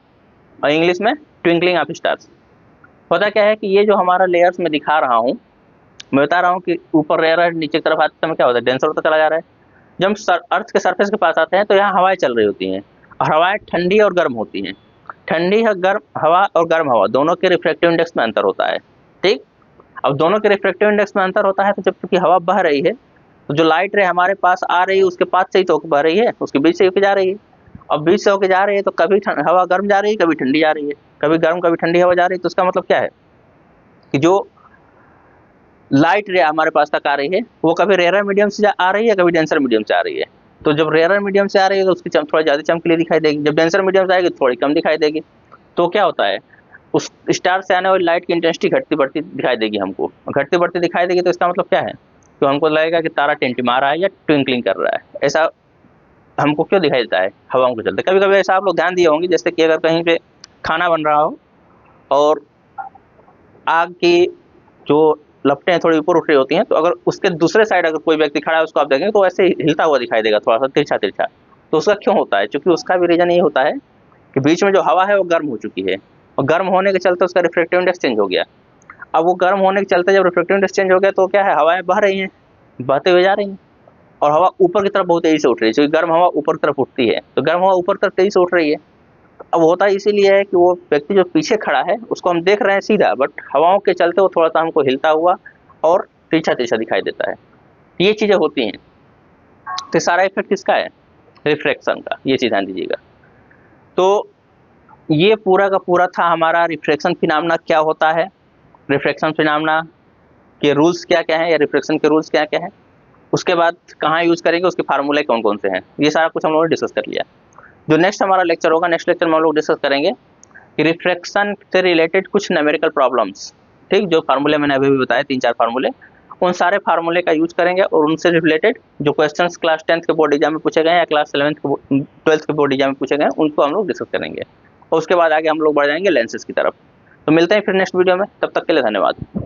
[SPEAKER 1] और इंग्लिश में ट्विंकलिंग ऑफ स्टार्स। होता क्या है कि ये जो हमारा लेयर्स में दिखा रहा हूँ, मैं बता रहा हूँ कि ऊपर लेयर है, नीचे की तरफ आते समय क्या होता है, डेंसर होता चला जा रहा है। जब हम अर्थ के सरफेस के पास आते हैं तो यहाँ हवाएं चल रही होती हैं, और हवाएं ठंडी और गर्म होती हैं। ठंडी गर्म हवा और गर्म हवा दोनों के रिफ्रैक्टिव इंडेक्स में अंतर होता है। ठीक, अब दोनों के रिफ्रैक्टिव इंडेक्स में अंतर होता है, तो जब चूंकि हवा बह रही है, तो जो लाइट रे हमारे पास आ रही है उसके पास से ही तो बह रही है, उसके बीच से होकर जा रही है। अब बीच से होकर जा रही है तो कभी हवा गर्म जा रही है, कभी ठंडी जा रही है, कभी गर्म कभी ठंडी हवा जा रही है। तो उसका मतलब क्या है कि जो लाइट रे हमारे पास तक आ रही है वो कभी रेयर मीडियम से आ रही है, कभी डेंसर मीडियम से आ रही है। तो जब रेयर मीडियम से आ रही है तो उसकी थोड़ी ज़्यादा चमकीली दिखाई देगी, जब डेंसर मीडियम से आएगी तो थोड़ी कम दिखाई देगी। तो क्या होता है, उस स्टार से आने वाली लाइट की इंटेंसिटी घटती बढ़ती दिखाई देगी हमको, घटती बढ़ती दिखाई देगी। तो इसका मतलब क्या है, तो हमको लगेगा कि तारा टिमटिमा रहा है या ट्विंकलिंग कर रहा है। ऐसा हमको क्यों दिखाई देता है, हवाओं के चलते। कभी कभी ऐसा आप लोग ध्यान दिए होंगे, जैसे कि अगर कहीं पे खाना बन रहा हो और आग की जो लपटें थोड़ी ऊपर उठ रही होती हैं, तो अगर उसके दूसरे साइड अगर कोई व्यक्ति खड़ा है उसको आप देखेंगे तो ऐसे हिलता हुआ दिखाई देगा, थोड़ा सा तिरछा तिरछा। तो उसका क्यों होता है, क्योंकि उसका भी रीजन ये होता है कि बीच में जो हवा है वो गर्म हो चुकी है, और गर्म होने के चलते उसका रिफ्रैक्टिव इंडेक्स चेंज हो गया। अब वो गर्म होने के चलते जब रिफ्रैक्टिव इंडेक्स चेंज हो गया तो क्या है, हवाएं बह रही हैं, बहते हुए जा रही हैं, और हवा ऊपर की तरफ बहुत तेजी से उठ रही है, क्योंकि गर्म हवा ऊपर की तरफ उठती है, तो गर्म हवा ऊपर की तरफ तेजी से उठ रही है। अब होता इसीलिए है कि वो व्यक्ति जो पीछे खड़ा है उसको हम देख रहे हैं सीधा, बट हवाओं के चलते वो थोड़ा सा हमको हिलता हुआ और तिरछा तिरछा दिखाई देता है। ये चीजें होती हैं। तो सारा इफेक्ट किसका है, रिफ्रैक्शन का, ये चीज ध्यान दीजिएगा। तो ये पूरा का पूरा था हमारा रिफ्रैक्शन फिनोमेना क्या होता है, रिफ्रैक्शन फिनोमेना कि रूल्स क्या क्या हैं या रिफ्रैक्शन के रूल्स क्या क्या हैं, उसके बाद कहाँ यूज़ करेंगे, उसके फार्मूले कौन कौन से हैं, ये सारा कुछ हम लोगों ने डिस्कस कर लिया। जो नेक्स्ट हमारा लेक्चर होगा, नेक्स्ट लेक्चर में हम लोग डिस्कस करेंगे कि रिफ्रैक्शन से रिलेटेड कुछ न्यूमेरिकल प्रॉब्लम्स, ठीक, जो फार्मूले मैंने अभी भी बताए 3-4 फार्मूले, उन सारे फार्मूले का यूज करेंगे और उनसे रिलेटेड जो क्वेश्चंस क्लास 10th के बोर्ड एग्जाम में पूछे गए या क्लास 12th के बोर्ड एग्जाम में पूछे गए उनको हम लोग डिस्कस करेंगे, और उसके बाद आगे हम लोग बढ़ जाएंगे लेंसेज की तरफ। तो मिलते हैं फिर नेक्स्ट वीडियो में, तब तक के लिए धन्यवाद।